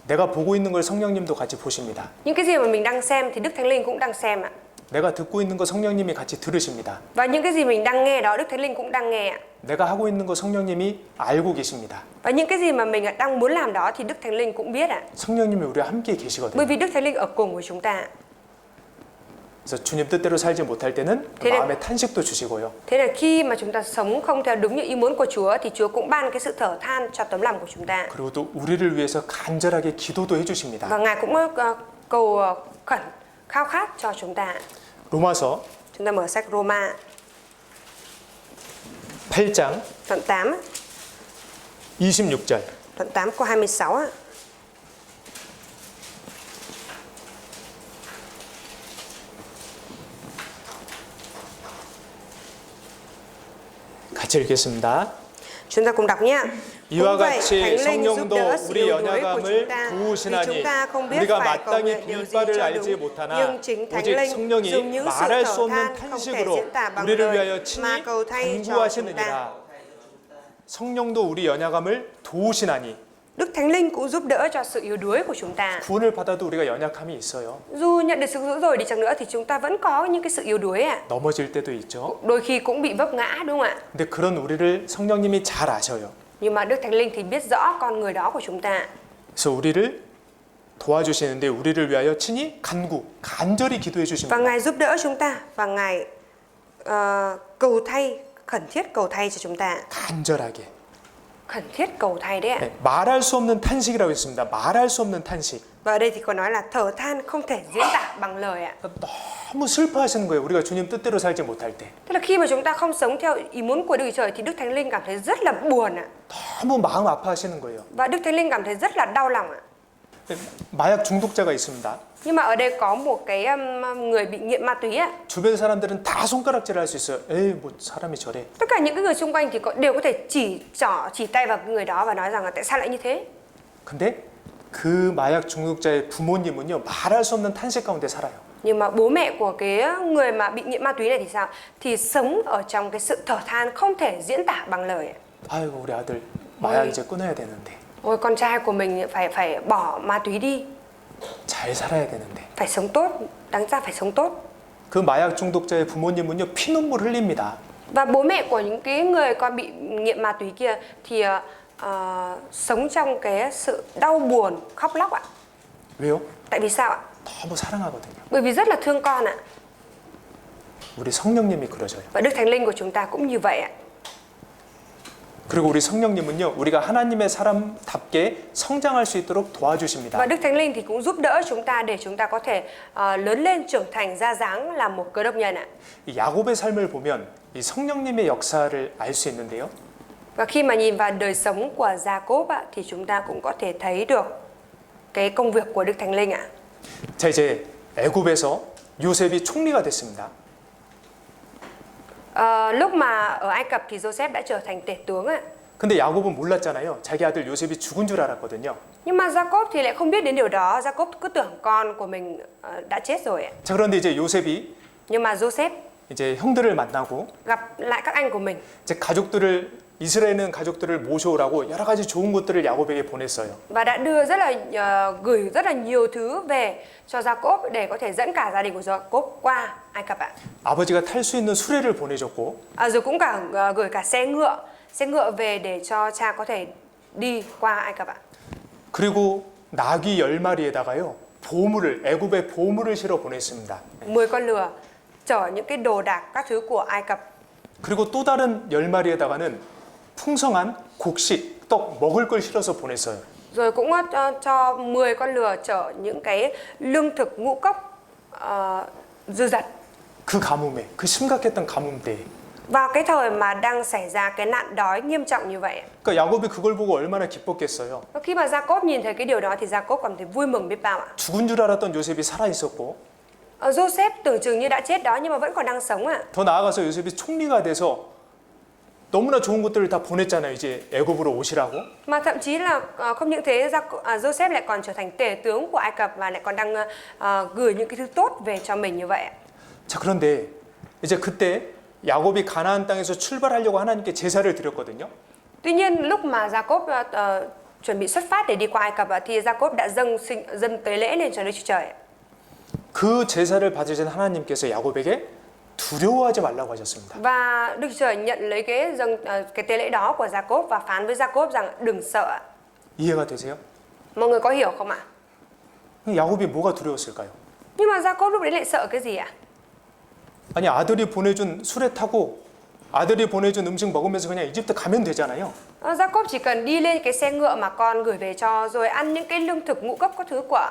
내가 보고 있는 걸 성령님도 같이 보십니다. Những cái gì mà mình đang xem thì Đức Thánh Linh cũng đang xem ạ. 내가 듣고 있는 거 성령님이 같이 들으십니다. Và những cái gì mình đang nghe đó Đức Thánh Linh cũng đang nghe ạ. 내가 하고 있는 거 성령님이 알고 계십니다. Và những cái gì mà mình đang muốn làm đó thì Đức Thánh Linh cũng biết ạ. 성령님이 우리와 함께 Bởi 계시거든요. vì Đức Thánh Linh ở cùng với chúng ta. 그래서 주님 뜻대로 살지 못할 때는 thế nên- 마음에 탄식도 주시고요. Thế là khi mà chúng ta sống không theo đúng như ý muốn của Chúa thì Chúa cũng ban cái sự thở than cho tấm lòng của chúng ta. 그리고 또 우리를 위해서 간절하게 기도도 해주십니다. Và Ngài cũng cầu khẩn khao khát cho chúng ta. 로마서 Chúng ta mở sách Roma 8장 đoạn 8, 26절. đoạn 8 câu 26 ạ. 같이 읽겠습니다. Chúng ta cùng đọc nhé. 이와 Cũng vậy, 같이 Thánh Linh giúp 성령도 đỡ sự 우리 yếu đuối của 연약함을 chúng ta, vì 도우시나니 chúng ta không biết 우리가 phải cầu 마땅히 nguyện điều gì 빌바를 cho 알지 đúng, 못하나 nhưng chính Thánh 오직 Linh dùng 성령이 những sự 말할 수 thở 없는 than không thể 탄식으로 diễn tả bằng 우리를 lời 위하여 mà 친히 cầu thay cho chúng ta. 간구하시느니라. 성령도 우리 연약함을 도우시나니. Đức Thánh Linh cũng giúp đỡ cho sự yếu đuối của chúng ta. 구원을 받아도 우리가 연약함이 있어요. Dù nhận được sự cứu rỗi đi chăng nữa thì chúng ta vẫn có những cái sự yếu đuối ạ. 넘어질 때도 있죠. Đôi khi cũng bị vấp ngã đúng không ạ? 근데 그런 우리를 성령님이 잘 아셔요. Nhưng mà Đức Thánh Linh thì biết rõ con người đó của chúng ta. 그래서 우리를 도와주시는데 우리를 위하여 친히 간절히 기도해 Và 주십니다. Ngài giúp đỡ chúng ta và Ngài cầu thay, khẩn thiết cầu thay cho chúng ta. 간절하게. Khẩn thiết cầu thay đấy ạ. 네, 말할 수 없는 탄식이라고 했습니다. 말할 수 없는 탄식. Và ở đây thì có nói là thở than không thể diễn tả bằng lời ạ. 너무 슬퍼하시는 거예요. 우리가 주님 뜻대로 살지 못할 때. Tức là khi mà chúng ta không sống theo ý muốn của Đức Chúa Trời thì Đức Thánh Linh cảm thấy rất là buồn ạ. 너무 마음 아파하시는 거예요. Và Đức Thánh Linh cảm thấy rất là đau lòng ạ. 마약 중독자가 있습니다. Nhưng mà ở đây có một cái người bị nghiện ma túy ạ. 주변 사람들은 다 손가락질할 수 있어요. 에이, 뭐 사람이 저래. Tất cả những cái người xung quanh thì đều có thể chỉ tay vào cái người đó và nói rằng là tại sao lại như thế. 근데 그 마약 중독자의 부모님은요, 말할 수 없는 탄식 가운데 살아요. Nhưng mà bố mẹ của cái người mà bị nghiện ma túy này thì sao? Thì sống ở trong cái sự thở than không thể diễn tả bằng lời ạ. 아이고, 우리 아들 마약 이제 끊어야 되는데. Ôi con trai của mình phải bỏ ma túy đi, 잘 살아야 되는데. phải sống tốt, đáng ra phải sống tốt. 그 마약 중독자의 부모님은요, 피눈물 흘립니다. Và bố mẹ của những cái người con bị nghiện ma túy kia thì sống trong cái sự đau buồn, khóc lóc ạ. 왜요? Tại vì sao ạ? 너무 사랑하거든요. Bởi vì rất là thương con ạ. 우리 성령님이 그러셔요. Và Đức Thánh Linh của chúng ta cũng như vậy ạ. 그리고 우리 성령님은요, 우리가 하나님의 사람답게 성장할 수 있도록 도와주십니다. Và Đức Thánh Linh thì cũng giúp đỡ chúng ta để chúng ta có thể lớn lên trưởng thành ra dáng làm một cơ đốc nhân ạ. 이 야곱의 삶을 보면 이 성령님의 역사를 알 수 있는데요. Và khi mà nhìn vào đời sống của Gia-cốp ạ, thì chúng ta cũng có thể thấy được cái công việc của Đức Thánh Linh ạ. 자, 이제 애굽에서 요셉이 총리가 됐습니다. Lúc mà ở Ai Cập thì Joseph đã trở thành tể tướng ạ. 근데 야곱은 몰랐잖아요. 자기 아들 요셉이 죽은 줄 알았거든요. Nhưng mà Gia-cốp thì lại không biết đến điều đó. Gia-cốp cứ tưởng con của mình đã chết rồi ạ. 자, 그런데 이제 요셉이 Nhưng mà Joseph 이제 형들을 만나고 gặp lại các anh của mình 이제 가족들을 이스라엘은 가족들을 모셔오라고 여러 가지 좋은 것들을 야곱에게 보냈어요. và đã đưa gửi rất là nhiều thứ về cho Jacob để có thể dẫn cả gia đình của Jacob qua Ai Cập ạ. 아버지가 탈 수 있는 수레를 보내줬고 Rồi cũng gửi cả xe ngựa về để cho cha có thể đi qua Ai Cập ạ. 그리고 나귀 10마리에다가요. 보물을 애굽의 보물을 실어 보냈습니다. 10 con lừa chở những cái đồ đạc các thứ của Ai Cập. 그리고 또 다른 10마리에다가는 풍성한 곡식, 떡 먹을 걸 실어서 보냈어요. Rồi cũng cho 10 con lừa chở những cái lương thực ngũ cốc dư dật. 그 가뭄에, 그 심각했던 가뭄 때에. Vào cái thời mà đang xảy ra cái nạn đói nghiêm trọng như vậy. 그러니까 야곱이 그걸 보고 얼마나 기뻤겠어요. Khi mà Jacob nhìn thấy cái điều đó thì Jacob cảm thấy vui mừng biết bao ạ. 죽은 줄 알았던 요셉이 살아 있었고, Joseph tưởng chừng như đã chết đó nhưng mà vẫn còn đang sống ạ. 더 나아가서 요셉이 총리가 돼서 너무나 좋은 것들을 다 보냈잖아요. 이제 애굽으로 오시라고. Mà thậm chí là không những thế, Joseph lại còn trở thành tể tướng của Ai Cập và lại còn đang gửi những cái thứ tốt về cho mình như vậy ạ. 자, 그런데 이제 그때 야곱이 가나안 땅에서 출발하려고 하나님께 제사를 드렸거든요. Tuy nhiên lúc mà Jacob chuẩn bị xuất phát để đi qua Ai Cập thì Jacob đã dâng tế lễ lên cho Đức Chúa Trời. 그 제사를 받으신 하나님께서 야곱에게 두려워하지 말라고 하셨습니다. Và Đức Chúa Trời nhận lấy cái tế lễ đó của Jacob và phán với Jacob rằng đừng sợ. 이해가 되세요? Mọi người có hiểu không ạ? 야곱이 뭐가 두려웠을까요? Nhưng mà Jacob lúc đấy lại sợ cái gì ạ? 아니, 아들이 보내준 수레 타고 아들이 보내준 음식 먹으면서 그냥 이집트 가면 되잖아요. Jacob chỉ cần đi lên cái xe ngựa mà con gửi về cho, rồi ăn những cái lương thực ngũ cốc các thứ của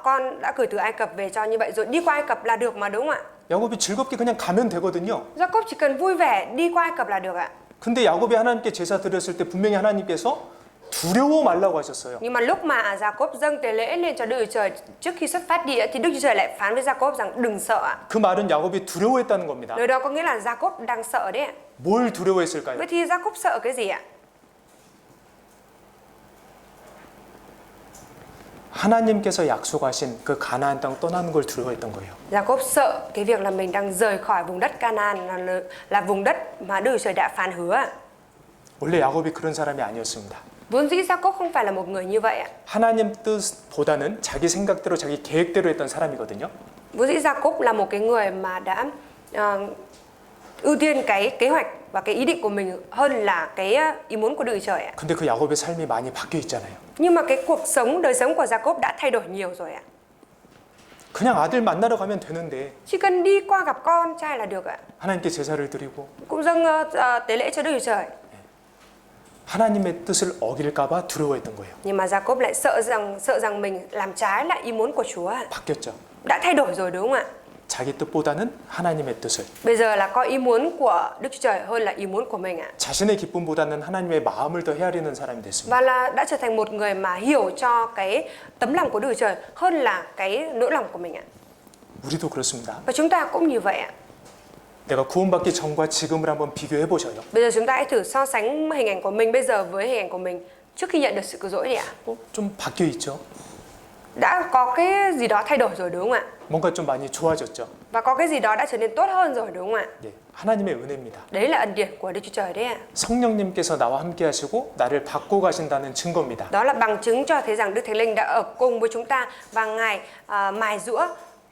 con đã gửi từ Ai Cập về cho như vậy, rồi đi qua Ai Cập là được mà, đúng không ạ? 야곱이 즐겁게 그냥 가면 되거든요. Jacob chỉ cần vui vẻ đi qua Ai Cập là được ạ. 근데 야곱이 하나님께 제사 드렸을 때 분명히 하나님께서 두려워 말라고 하셨어요. Nhưng mà lúc mà Jacob dâng tế lễ lên cho Đức Chúa Trời trước khi xuất phát đi thì Đức Chúa Trời lại phán với Jacob rằng đừng sợ ạ. 그 말은 야곱이 두려워했다는 겁니다. Lời đó có nghĩa là Jacob đang sợ đấy ạ. 뭘 두려워했을까요? Vậy thì Jacob sợ cái gì ạ? 하나님께서 약속하신 그 가나안 땅 떠나는 걸 두려워했던 거예요. Jacob sợ cái việc là mình đang rời khỏi vùng đất Canaan, là vùng đất mà Đức Chúa Trời đã phán hứa ạ. 원래 야곱이 그런 사람이 아니었습니다. Vốn dĩ Jacob không phải là một người như vậy ạ. 하나님 뜻보다는 자기 생각대로 자기 계획대로 했던 사람이거든요. Vốn dĩ Jacob là một cái người mà đã ưu tiên cái kế hoạch và cái ý định của mình hơn là cái ý muốn của Đức Chúa Trời ạ. 근데 그 야곱의 삶이 많이 바뀌어 있잖아요. Nhưng mà cái đời sống của Jacob đã thay đổi nhiều rồi ạ. 그냥 아들 만나러 가면 되는데 Chỉ cần đi qua gặp con trai là được ạ. 하나님께 제사를 드리고 Cũng dâng tế lễ cho Đức Chúa Trời. 하나님의 뜻을 어길까 봐 두려워했던 거예요. Nhưng mà Jacob lại sợ rằng mình làm trái lại ý muốn của Chúa ạ. 바뀌었죠. Đã thay đổi rồi đúng không ạ? 자기 뜻보다는 하나님의 뜻을, Bây giờ là có ý muốn của Đức Chúa Trời hơn là ý muốn của mình ạ. 자신의 기쁨보다는 하나님의 마음을 더 헤아리는 사람이 됐습니다. Và là đã trở thành một người mà hiểu cho cái tấm lòng của Đức Chúa Trời hơn là cái nỗi lòng của mình ạ. 우리도 그렇습니다. Và chúng ta cũng như vậy ạ. 내가 구원받기 전과 지금을 한번 비교해 보셔요. Bây giờ chúng ta hãy thử so sánh hình ảnh của mình bây giờ với hình ảnh của mình trước khi nhận được sự cứu rỗi đi ạ. 좀 바뀌어 있죠. Đã có cái gì đó thay đổi rồi đúng không ạ? 뭔가 좀 많이 좋아졌죠. Và có cái gì đó đã trở nên tốt hơn rồi đúng không ạ? 네, 하나님의 은혜입니다. Đấy là ân điển của Đức Chúa Trời đấy ạ. 성령님께서 나와 함께 하시고 나를 바꿔 가신다는 증거입니다. Đó là bằng chứng cho thấy rằng Đức Thánh Linh đã ở cùng với chúng ta và Ngài mài giũa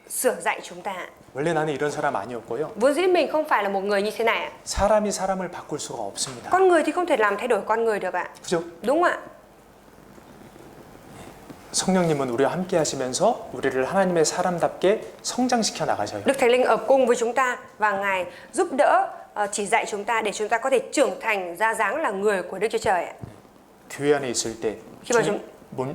sửa dạy chúng ta. 원래 나는 이런 사람 아니었고요. Vốn dĩ mình không phải là một người như thế này ạ. 사람이 사람을 바꿀 수가 없습니다. Con người thì không thể làm thay đổi con người được ạ. 그죠? Đúng ạ. 성령님은 우리와 함께 하시면서 우리를 하나님의 사람답게 성장시켜 나가셔요. Đức Thánh Linh ở cùng với chúng ta và Ngài giúp đỡ chỉ dạy chúng ta để chúng ta có thể trưởng thành ra dáng là người của Đức Chúa Trời ạ. 교회 안에 있을 때,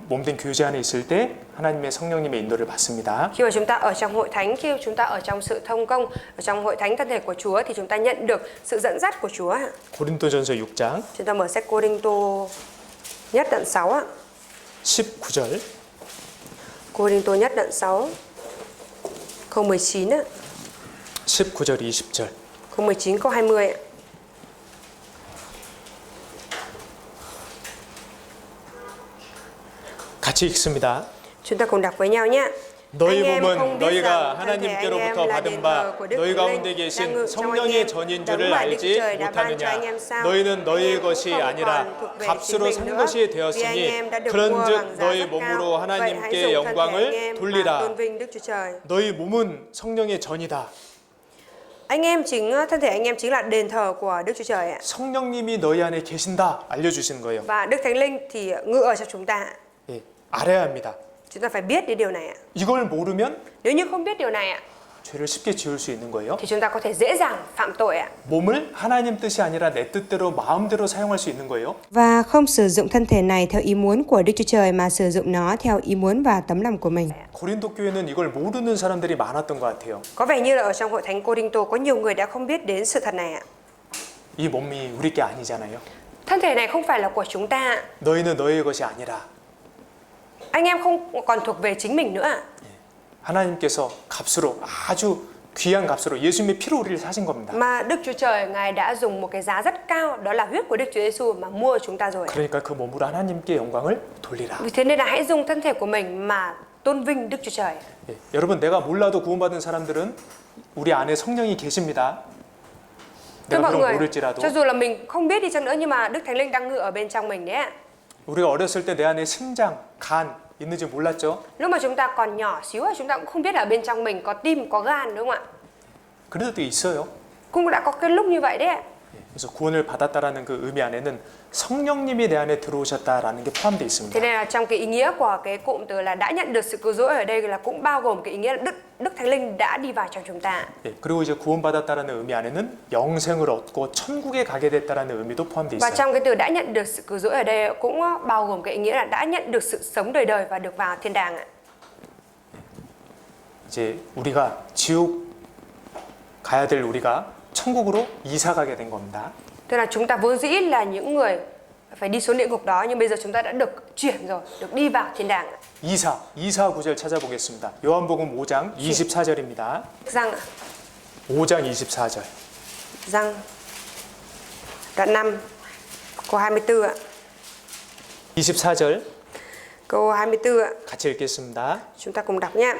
몸된 교제 안에 있을 때 하나님의 성령님의 인도를 받습니다. Khi mà chúng ta ở trong hội thánh, khi chúng ta ở trong sự thông công, ở trong hội thánh thân thể của Chúa thì chúng ta nhận được sự dẫn dắt của Chúa. 고린도전서 6장 Chúng ta mở sách Cô-rinh-tô nhất đoạn 6 ạ. 19절 Cô-rinh-tô nhất đoạn 6 câu 19 ạ. 19절 20절 Câu 19 câu 20 ạ. 같이 읽습니다. Chúng ta cùng đọc với nhau nhé. 너희 Anh em 몸은 không biết 너희가 rằng thân thể anh em 하나님께로부터 là 받은 đền 바 thờ của Đức 너희 Thánh 가운데 Linh đang 계신 ngự trong anh 성령의 em. 전인 Đấng 줄을 mà Đức Chúa 알지 Trời đã ban cho anh 못하느냐 em sao? 너희는 Anh 너희의 em cũng 것이 không 아니라 còn thuộc về chính 값으로 mình 산 nữa. 것이 Vì anh 되었으니 em đã được mua 그런즉 bằng giá 너희 rất cao. 몸으로 Vậy hãy 하나님께 dùng thân thể anh 영광을 em mà 돌리라 tôn vinh Đức Chúa Trời. 너희 몸은 성령의 전이다 Anh em thân thể anh em chính là đền thờ của Đức Chúa Trời ạ. 성령님이 너희 안에 계신다 알려주시는 거예요. Và Đức Thánh Linh thì ngự ở trong chúng ta. 예, 알아야 합니다. Chúng ta phải biết đến điều này ạ. 이걸 모르면 Nếu như không biết điều này ạ, 죄를 쉽게 지을 수 있는 거예요. thì chúng ta có thể dễ dàng phạm tội ạ. 몸을 하나님 뜻이 아니라 내 뜻대로 마음대로 사용할 수 있는 거예요. Và không sử dụng thân thể này theo ý muốn của Đức Chúa Trời mà sử dụng nó theo ý muốn và tấm lòng của mình. 고린도 교회는 이걸 모르는 사람들이 많았던 것 같아요. Có vẻ như là ở trong hội thánh Cô-rinh-tô có nhiều người đã không biết đến sự thật này ạ. 이 몸이 우리 게 아니잖아요. Thân thể này không phải là của chúng ta. 너희는 너희의 것이 아니라 Anh em không còn thuộc về chính mình nữa ạ. 하나님께서 값으로 아주 귀한 값으로 예수님의 피로 우리를 사신 겁니다. Mà Đức Chúa Trời Ngài đã dùng một cái giá rất cao, đó là huyết của Đức Chúa Giêsu mà mua chúng ta rồi. 그러니까 그 몸으로 하나님께 영광을 돌리라. Vì thế nên là hãy dùng thân thể của mình mà tôn vinh Đức Chúa Trời. 예, 여러분 내가 몰라도 구원받은 사람들은 우리 안에 성령이 계십니다. Thưa 내가 mọi 그걸 người, 모를지라도 cho dù là mình không biết đi chăng nữa nhưng mà Đức Thánh Linh đang ngự ở bên trong mình đấy ạ. 우리가 어렸을 때 내 안에 심장, 간 있는지 몰랐죠? Lúc mà chúng ta còn nhỏ xíu chúng ta cũng không biết là bên trong mình có tim, có gan đúng không ạ? 그래도 또 있어요. Cũng đã có cái lúc như vậy đấy ạ. 예, 그래서 구원을 받았다라는 그 의미 안에는 성령님이 내 안에 들어오셨다라는 게 포함되어 Thế 있습니다. nên là trong cái ý nghĩa của cái cụm từ là đã nhận được sự cứu rỗi ở đây là cũng bao gồm cái ý nghĩa là Đức Thánh Linh đã đi vào trong chúng ta. 예, 그리고 이제 구원받았다라는 의미 안에는 영생을 얻고 천국에 가게 됐다라는 의미도 포함되어 Và 있어요. trong cái từ đã nhận được sự cứu rỗi ở đây cũng bao gồm cái ý nghĩa là đã nhận được sự sống đời đời và được vào thiên đàng ạ. 이제 우리가 지옥 가야 될 우리가 천국으로 이사 가게 된 겁니다. Tức là chúng ta vốn dĩ là những người phải đi xuống địa ngục đó nhưng bây giờ chúng ta đã được chuyển rồi, được đi vào thiên đàng ạ. 이사 구절 찾아보겠습니다. 요한복음 5장 24절입니다. Răng ạ. 5장 24절. Răng đoạn 5 câu 24 ạ. 24절 Câu 24 ạ. 같이 읽겠습니다. Chúng ta cùng đọc nhé.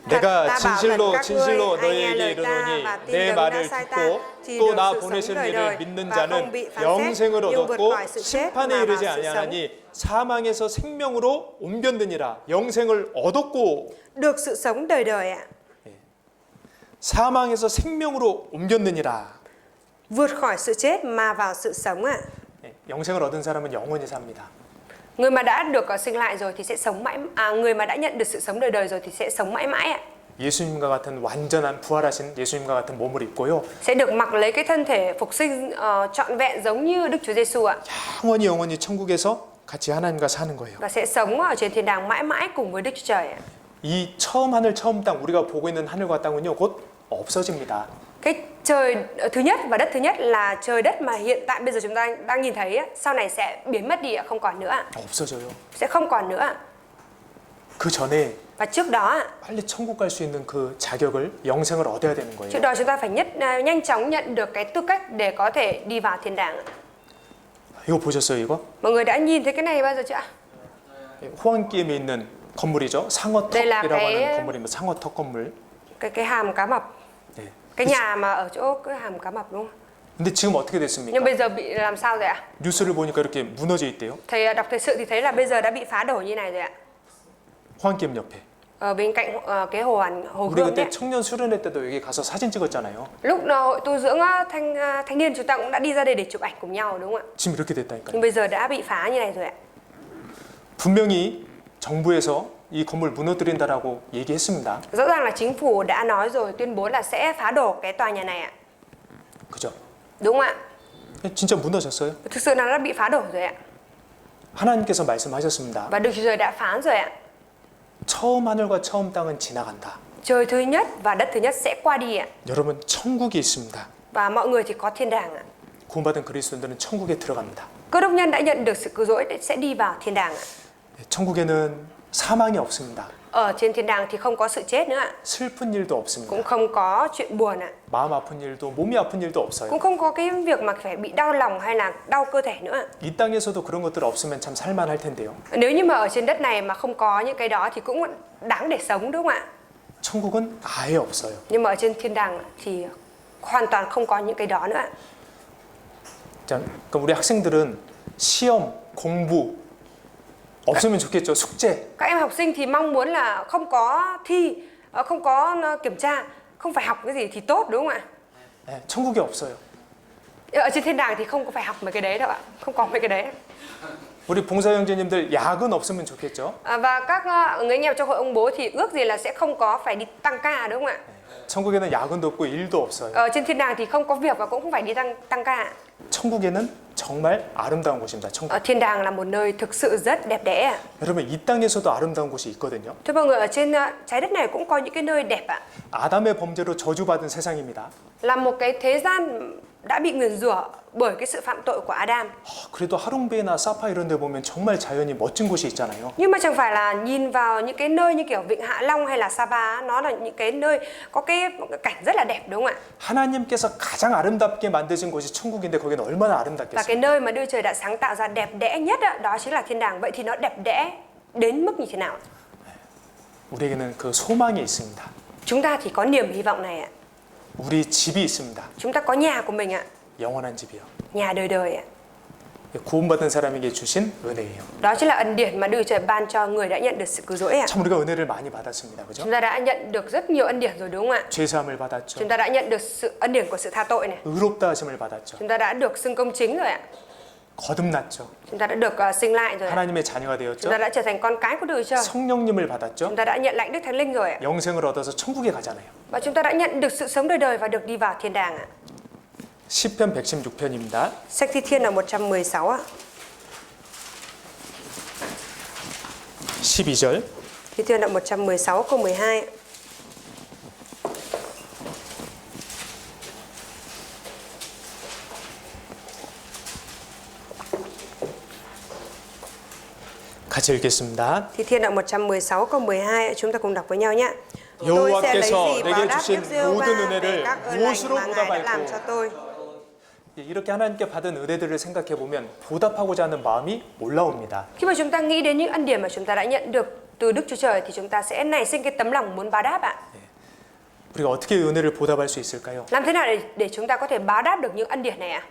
내가 진실로 너희에게 이르노니 내 말을 듣고 또 나 보내신 이를 믿는 자는 영생을 얻었고 심판에 이르지 아니하나니 사망에서 생명으로 옮겼느니라. 영생을 얻었고 Được sự sống đời đời ạ. 사망에서 생명으로 옮겼느니라. Vượt khỏi sự chết mà vào sự sống ạ. 영생을 얻은 사람은 영원히 삽니다. Người mà đã được sinh lại rồi thì sẽ sống mãi, người mà đã nhận được sự sống đời đời rồi thì sẽ sống mãi mãi ạ. 예수님과 같은 완전한 부활하신 예수님과 같은 몸을 입고요. Sẽ được mặc lấy cái thân thể phục sinh trọn vẹn giống như Đức Chúa Giêsu ạ. 영원히 천국에서 같이 하나님과 사는 거예요. Và sẽ sống ở trên thiên đàng mãi mãi cùng với Đức Chúa Trời ạ. 이 처음 하늘 처음 땅 우리가 보고 있는 하늘과 땅은요 곧 없어집니다. Cái trời thứ nhất và đất thứ nhất là trời đất mà hiện tại bây giờ chúng ta đang nhìn thấy sau này sẽ biến mất đi ạ, không còn nữa ạ. 없어져요. Sẽ không còn nữa ạ. 그 전에 Và trước đó 빨리 천국 갈 수 있는 그 자격을 영생을 얻어야 되는 trước 거예요. đó chúng ta phải nhanh chóng nhận được cái tư cách để có thể đi vào thiên đàng ạ. 이거 보셨어요 이거? Mọi người đã nhìn thấy cái này bao giờ chưa ạ? 호안기엠에 있는 건물이죠. Đây là 상어턱이라고 cái- 하는 건물입니다. 상어턱 건물. Cái hàm cá mập, 네. cái nhà mà ở chỗ cái hàm cá mập đúng không? 근데 지금 어떻게 Nhưng 됐습니까? bây giờ bị làm sao rồi ạ? 뉴스를 보니까 이렇게 무너져 있대요. Thầy đọc thời sự thì thấy là bây giờ đã bị phá đổ như này rồi ạ. 호안기엠 옆에. Ở bên cạnh cái hồ 우리 Gươm 그때 đấy. 청년 수련회 때도 여기 가서 사진 찍었잖아요. Lúc hội tu dưỡng thanh niên chúng ta cũng đã đi ra đây để chụp ảnh cùng nhau đúng không ạ? 지금 이렇게 됐다니까요. Nhưng bây giờ đã bị phá như này rồi ạ. 분명히 정부에서 이 건물 무너뜨린다라고 얘기했습니다. Rõ ràng là chính phủ đã nói rồi, tuyên bố là sẽ phá đổ cái tòa nhà này ạ. 그죠? Đúng không ạ? 진짜 무너졌어요. Thực sự là nó đã bị phá đổ rồi ạ. 하나님께서 말씀하셨습니다. Và Đức Chúa Trời đã phán rồi ạ. 처음 하늘과 처음 땅은 지나간다. Trời thứ nhất và đất thứ nhất sẽ qua đi ạ. 여러분 천국이 있습니다. Và mọi người thì có thiên đàng ạ. 구원받은 그리스도인들은 천국에 들어갑니다. Cơ đốc nhân đã nhận được sự cứu rỗi sẽ đi vào thiên đàng ạ. 천국에는 사망이 없습니다. Ở trên thiên đàng thì không có sự chết nữa ạ. 슬픈 일도 없습니다. Cũng không có chuyện buồn ạ. 마음 아픈 일도 몸이 아픈 일도 없어요. Cũng không có cái việc mà phải bị đau lòng hay là đau cơ thể nữa ạ. 이 땅에서도 그런 것들 없으면 참 살만할 텐데요. Nếu như mà ở trên đất này mà không có những cái đó thì cũng đáng để sống đúng không ạ? 천국은 아예 없어요. Nhưng mà ở trên thiên đàng thì hoàn toàn không có những cái đó nữa. 자, 그러니까 우리 학생들은 시험, 공부 없으면 좋겠죠. 숙제. Các em học sinh thì mong muốn là không có thi, không có kiểm tra, không phải học cái gì thì tốt, đúng không ạ? 네, 천국에 없어요. Ở trên thiên đàng thì không có phải học mấy cái đấy đâu ạ, không có mấy cái đấy. 우리 봉사 형제님들 야근 없으면 좋겠죠. Và các người anh em trong hội ông bố thì ước gì là sẽ không có phải đi tăng ca, đúng không ạ? 천국에는 야근도 없고 일도 없어요. Ở trên thiên đàng thì không có việc và cũng không phải đi tăng ca. 천국에는 정말 아름다운 곳입니다. 천국. Thiên đàng là một nơi thực sự rất đẹp đẽ. 여러분 이 땅에서도 아름다운 곳이 있거든요. Thưa mọi người, ở trên trái đất này cũng có những cái nơi đẹp ạ. 아담의 범죄로 저주받은 세상입니다. Là một cái thế gian đã bị nguyền rủa bởi cái sự phạm tội của Adam. 그래도 하롱베이나 사파 이런 데 보면 정말 자연이 멋진 곳이 있잖아요. Nhưng mà chẳng phải là nhìn vào những cái nơi như kiểu Vịnh Hạ Long hay là Sapa, nó là những cái nơi có cái cảnh rất là đẹp, đúng không ạ? 하나님께서 가장 아름답게 만드신 곳이 천국인데 거기는 얼마나 Và 아름답겠어요. cái nơi mà Đức Trời đã sáng tạo ra đẹp đẽ nhất đó chính là thiên đàng. Vậy thì nó đẹp đẽ đến mức như thế nào? 우리에게는 그 소망이 있습니다. Chúng ta thì có niềm hy vọng này ạ. 우리 집이 있습니다. Chúng ta có nhà của mình ạ, 영원한 집이요. nhà đời đời ạ. 구원받은 사람에게 주신 은혜예요. Đó chính là ân điển mà Đức Trời ban cho người đã nhận được sự cứu rỗi ạ. 참 우리가 은혜를 많이 받았습니다. 그죠? Chúng ta đã nhận được rất nhiều ân điển rồi, đúng không ạ? 죄사함을 받았죠. Chúng ta đã nhận được sự ân điển của sự tha tội này. 의롭다 하심을 받았죠. Chúng ta đã được xưng công chính rồi ạ. 거듭났죠. Chúng ta đã được sinh lại rồi ạ. 하나님의 자녀가 Chúng 되었죠. ta đã trở thành con cái của Đức Trời. 성령님을 받았죠. Chúng ta đã nhận lãnh Đức Thánh Linh rồi ạ. 영생을 얻어서 천국에 가잖아요. Và chúng ta đã nhận được sự sống đời đời và được đi vào thiên đàng ạ. 시편 116편입니다. Sách Thi Thiên là 116 ạ. 12절. Thi Thiên là 116 câu 12. 같이 읽겠습니다. Thi Thiên đoạn 116 câu 12, chúng ta cùng đọc với nhau nhé. Tôi sẽ lấy 여호와께서 gì 내게 báo đáp 주신 Đức Giê-hô-va 모든 về 은혜를 các ơn lành 무엇으로 mà Ngài đã làm 보답할꼬. cho tôi. 이렇게 하나님께 받은 은혜들을 생각해 보면 보답하고자 하는 마음이 올라옵니다. Khi mà chúng ta nghĩ đến những ân điển mà chúng ta đã nhận được từ Đức Chúa Trời thì chúng ta sẽ nảy sinh cái tấm lòng muốn báo đáp ạ. 우리가 어떻게 은혜를 보답할 수 있을까요? Làm thế nào để chúng ta có thể báo đáp được những ân điển này ạ?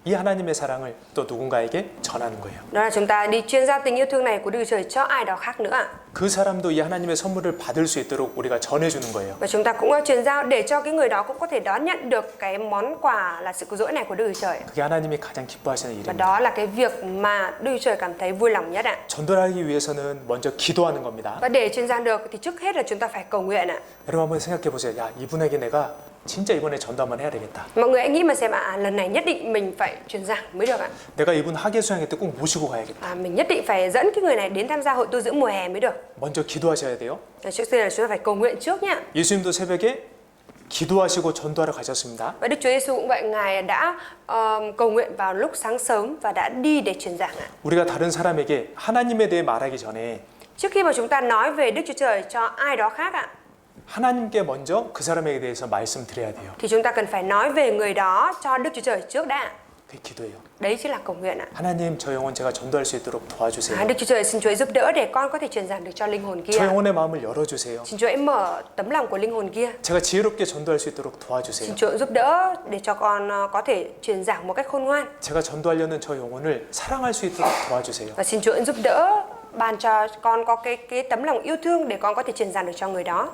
이 하나님의 사랑을 또 누군가에게 전하는 거예요. Đó là chúng ta đi chuyên giao tình yêu thương này của Đức Chúa Trời cho ai đó khác nữa ạ. 그 사람도 이 하나님의 선물을 받을 수 있도록 우리가 전해주는 거예요. Và chúng ta cũng truyền giao để cho cái người đó cũng có thể đón nhận được cái món quà là sự cứu rỗi này của Đức Chúa Trời. 그게 하나님이 가장 기뻐하시는 Và 일입니다. đó là cái việc mà Đức Chúa Trời cảm thấy vui lòng nhất ạ. 전달하기 위해서는 먼저 기도하는 겁니다. Và để truyền giao được thì trước hết là chúng ta phải cầu nguyện ạ. 여러분 한번 생각해 보세요. 야, 이분에게 내가 진짜 이번에 전도 한번 해야 되겠다. Mọi người hãy nghĩ mà xem lần này nhất định mình phải truyền giảng mới được ạ. 내가 이분 학예 수양회 때 꼭 모시고 가야겠다. Mình nhất định phải dẫn cái người này đến tham gia hội tu dưỡng mùa hè mới được. 먼저 기도하셔야 돼요. Trước tiên là chúng ta phải cầu nguyện trước nhá. 예수님도 새벽에 기도하시고 전도하러 가셨습니다. Và Đức Chúa Giêsu cũng vậy, Ngài đã cầu nguyện vào lúc sáng sớm và đã đi để truyền giảng ạ. 우리가 다른 사람에게 하나님에 대해 말하기 전에 Trước khi mà chúng ta nói về Đức Chúa Trời cho ai đó khác ạ, 하나님께 먼저 그 사람에게 대해서 말씀드려야 돼요. thì chúng ta cần phải nói về người đó cho Đức Chúa Trời trước đã. 그게 기도예요. Đấy chính là cầu nguyện ạ. 하나님 저 영혼 제가 전도할 수 있도록 도와주세요. Đức Chúa Trời xin Chúa giúp đỡ để con có thể truyền giảng được cho linh hồn kia. 저 영혼의 마음을 열어주세요. Xin Chúa hãy mở tấm lòng của linh hồn kia. 제가 지혜롭게 전도할 수 있도록 Xin 도와주세요. Chúa giúp đỡ để cho con có thể truyền giảng một cách khôn ngoan. 제가 전도하려는 저 영혼을 사랑할 수 있도록 도와주세요. Và xin Chúa giúp đỡ ban cho con có cái tấm lòng yêu thương để con có thể truyền giảng được cho người đó.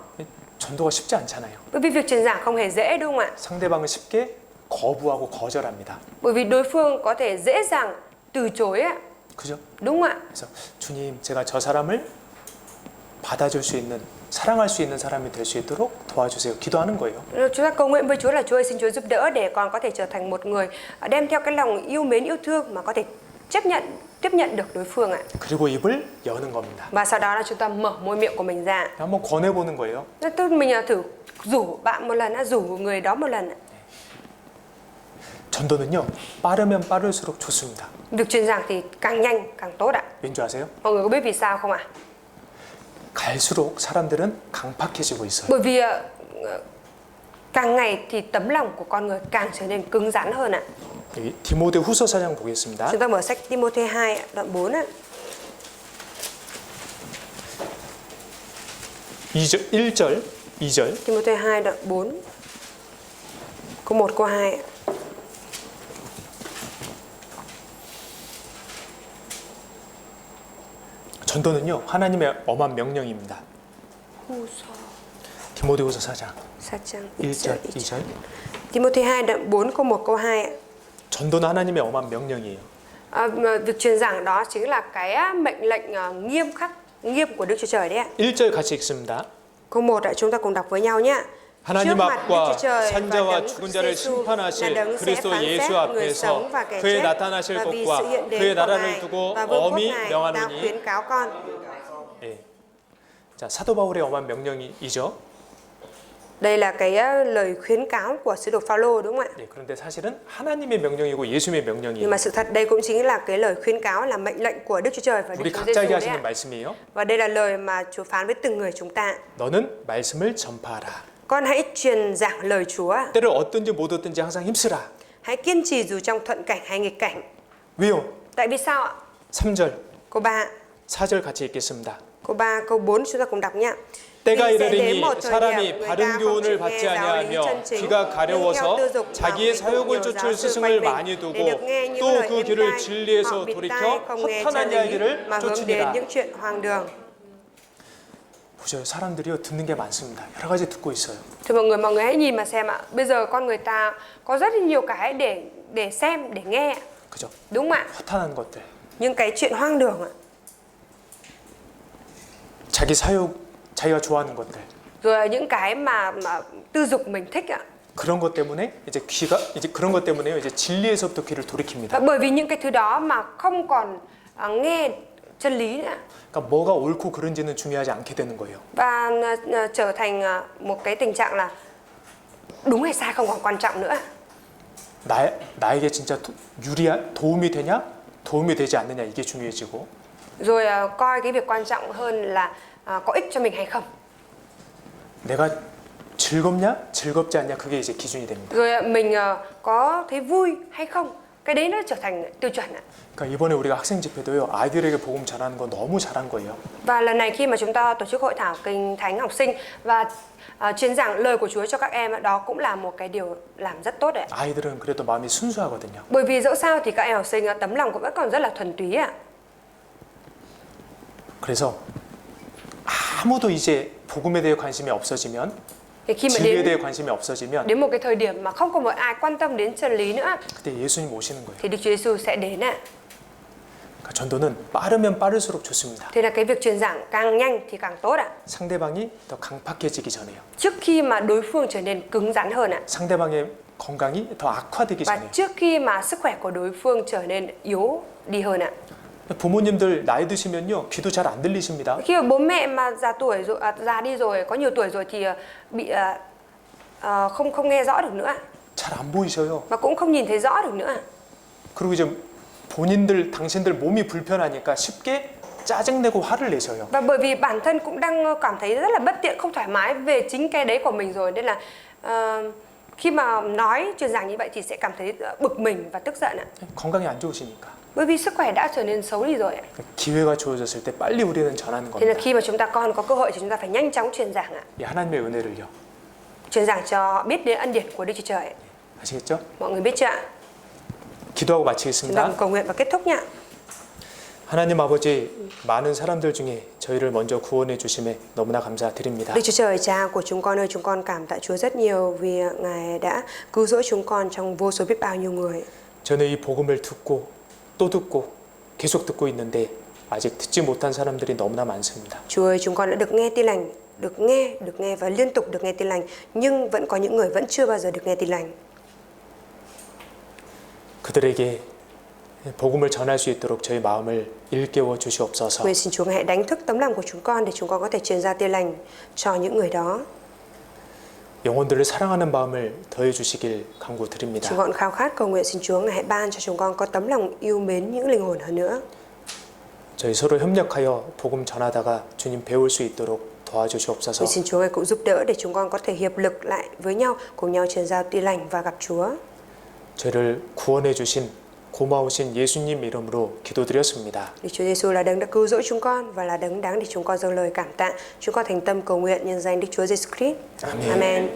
전도가 쉽지 않잖아요. Bởi vì việc truyền giảng không hề dễ, đúng không ạ? 상대방은 쉽게 거부하고 거절합니다. Bởi vì đối phương có thể dễ dàng từ chối ạ. 그죠? Đúng không ạ? 그래서 주님, 제가 저 사람을 받아줄 수 있는, 사랑할 수 있는 사람이 될 수 있도록 도와주세요. 기도하는 거예요. Chúng ta cầu nguyện với Chúa là Chúa ơi, xin Chúa giúp đỡ để con có thể trở thành một người đem theo cái lòng yêu mến yêu thương mà có thể tiếp nhận được đối phương ạ. 그리고 입을 여는 겁니다. Và sau đó là chúng ta mở môi miệng của mình ra. 한번 권해보는 거예요. Tức mình thử rủ bạn một lần, rủ người đó một lần. 전도는요, 빠르면 빠를수록 좋습니다. Việc truyền giảng thì càng nhanh càng tốt ạ. 왠지 아세요? Mọi người có biết vì sao không ạ? 갈수록 사람들은 강팍해지고 있어요. Bởi vì càng ngày thì tấm lòng của con người càng trở nên cứng rắn hơn ạ. 여기 디모데 후서 4장 보겠습니다. Chúng ta mở sách Timôthê 2 đoạn 4 ạ. 2절, 1절, 2절. Timôthê 2 đoạn 4 câu 1 câu 2 ạ. 전도는요 하나님의 엄한 명령입니다. Hu-so 디모데후서 4장 4장 1절, 1절 2절. Timôthê 2 đoạn 4 câu 1 câu 2 ạ. 전도는 하나님의 엄한 명령이에요. Mà việc truyền giảng đó chính là cái mệnh lệnh nghiêm của Đức Chúa Trời đấy ạ. 1절 같이 읽습니다. Câu 1 ạ, chúng ta cùng đọc với nhau nhé. 하나님 앞과 산자와 죽은 자를 심판하실 그리스도 예수 앞에서 그의 나타나실 것과 그의 나라를 두고 엄히 명하노니. 예. 자, 사도 바울의 엄한 명령이죠. Đây là cái lời khuyến cáo của sứ đồ Phaolô đúng không ạ? 예, 그런데 사실은 하나님의 명령이고 예수의 Nhưng 명령이에요. mà sự thật đây cũng chính là cái lời khuyến cáo, là mệnh lệnh của Đức Chúa Trời và Đức 우리 Chúa 각자에게 Giêsu đấy 하시는 ạ. 말씀이에요. Và đây là lời mà Chúa phán với từng người chúng ta. 너는 말씀을 전파하라. Con hãy truyền giảng lời Chúa. 때를 얻든지 못 얻든지 항상 힘쓰라. Hãy kiên trì dù trong thuận cảnh hay nghịch cảnh. 왜요? Tại vì sao ạ? 3절, Câu 3, 4절 같이 읽겠습니다. câu 3, câu 4 chúng ta cùng đọc nhé. 때가 Vì sẽ đến 이르리니 một thời 사람이 điểm người 바른 ta không 교훈을 chịu 받지 nghe giáo lý 아니하며 chân chính, 귀가 nhưng theo 가려워서 tư dục mà 자기의 người tụng 사욕을 nhiều 쫓을 giáo sư 스승을 quanh mình, 많이 để 두고 được nghe những 또 lời 그 êm 귀를 tai, 진리에서 họ bịt tai 돌이켜 không nghe 허탄한 chân lý 이야기를 mà hướng đến 쫓으니라. những chuyện hoang đường. 보세요. 사람들이요 듣는 게 많습니다. 여러 가지 듣고 있어요. Thưa mọi người hãy nhìn mà xem ạ. Bây giờ con người ta có rất là nhiều cái để xem, để nghe, 그죠? đúng không ạ? 허탄한 것들, Nhưng cái chuyện hoang đường ạ. 자기 사욕, 자기가 좋아하는 것들, Rồi những cái mà tư dục mình thích ạ. 그런 것 때문에 이제 그런 것 때문에요. 이제 진리에서부터 귀를 Và 돌이킵니다. bởi vì những cái thứ đó mà không còn nghe chân lý nữa. 그러니까 뭐가 옳고 그른지는 중요하지 않게 되는 거예요. Và trở thành một cái tình trạng là đúng hay sai không còn quan trọng nữa. 나에게 진짜 도움이 되냐, 도움이 되지 않느냐 이게 중요해지고. Rồi coi cái việc quan trọng hơn là có ích cho mình hay không. 내가 즐겁냐, 즐겁지 않냐 그게 이제 기준이 됩니다. Rồi mình có thấy vui hay không. Cái đấy nó trở thành tiêu chuẩn ạ. 그러니까 이번에 우리가 학생 집회도요 아이들에게 복음 전하는 거 너무 잘한 거예요. Và lần này khi mà chúng ta tổ chức hội thảo kinh thánh học sinh và truyền giảng lời của Chúa cho các em, đó cũng là một cái điều làm rất tốt đấy. 아이들은 그래도 마음이 순수하거든요. Bởi vì dẫu sao thì các em học sinh tấm lòng cũng vẫn còn rất là thuần túy ạ. 그래서 아무도 이제 복음에 대해 관심이 없어지면, Thì khi mà 진리에 대해 관심이 없어지면 đến một cái thời điểm mà không có một ai quan tâm đến chân lý nữa, 그때 예수님 오시는 거예요. thì Đức Chúa Giêsu sẽ đến ạ. 그러니까 전도는 빠르면 빠를수록 좋습니다. Thế là cái việc truyền giảng càng nhanh thì càng tốt ạ. 상대방이 더 강팍해지기 전에요. Trước khi mà đối phương trở nên cứng rắn hơn ạ. 상대방의 건강이 더 악화되기 Và 전에요. trước khi mà sức khỏe của đối phương trở nên yếu đi hơn ạ. 부모님들 나이 드시면요 귀도 잘 안 들리십니다. Khi mà bố mẹ mà già tuổi rồi, già đi rồi, có nhiều tuổi rồi thì bị không nghe rõ được nữa ạ. 잘 안 보이셔요. Và cũng không nhìn thấy rõ được nữa ạ. 그리고 이제 당신들 몸이 불편하니까 쉽게 짜증내고 화를 내셔요. Và bởi vì bản thân cũng đang cảm thấy rất là bất tiện, không thoải mái về chính cái đấy của mình rồi, nên là khi mà nói truyền giảng như vậy thì sẽ cảm thấy bực mình và tức giận ạ. 건강이 안 좋으시니까. Bởi vì sức khỏe đã trở nên xấu đi rồi ạ. 기회가 주어졌을 때 빨리 우리는 전하는 Thế là 겁니다. khi mà chúng ta còn có cơ hội thì chúng ta phải nhanh chóng truyền giảng ạ. 이 하나님의 은혜를요. Truyền giảng cho họ biết đến ân điển của Đức Chúa Trời. 아시겠죠? Mọi người biết chưa ạ? 기도하고 Chúng ta 마치겠습니다. cùng cầu nguyện và kết thúc nhá. 하나님 아버지, 많은 사람들 중에 저희를 먼저 구원해 주심에 너무나 감사드립니다. Đức Chúa Trời Cha của chúng con ơi, chúng con cảm tạ Chúa rất nhiều vì Ngài đã cứu rỗi chúng con trong vô số biết bao nhiêu người. 저는 이 복음을 듣고 또 듣고 계속 듣고 있는데 아직 듣지 못한 사람들이 너무나 많습니다. Chúa ơi, chúng con đã được nghe tin lành, được nghe và liên tục được nghe tin lành, nhưng vẫn có những người vẫn chưa bao giờ được nghe tin lành. 그들에게 복음을 전할 수 있도록 저희 마음을 일깨워 주시옵소서. Nguyện xin Chúa hãy đánh thức tấm lòng của chúng con để chúng con có thể truyền ra tin lành cho những người đó. 영혼들을 사랑하는 마음을 더해 주시길 간구드립니다. Chúng con khao khát cầu nguyện xin Chúa hãy ban cho chúng con có tấm lòng yêu mến những linh hồn hơn nữa. 저희 서로 협력하여 복음 전하다가 주님 배울 수 있도록 도와주시옵소서. Nguyện xin Chúa hãy cũng giúp đỡ để chúng con có thể hiệp lực lại với nhau, cùng nhau truyền giao tin lành và gặp Chúa. 저희를 구원해 주신 고마우신 예수님 이름으로 기도드렸습니다. Đức Chúa Giêsu là đấng đã cứu rỗi chúng con và là đấng đáng để chúng con dâng lời cảm tạ. Chúng con thành tâm cầu nguyện nhân danh Đức Chúa Giêsu Christ. 아멘. Amen.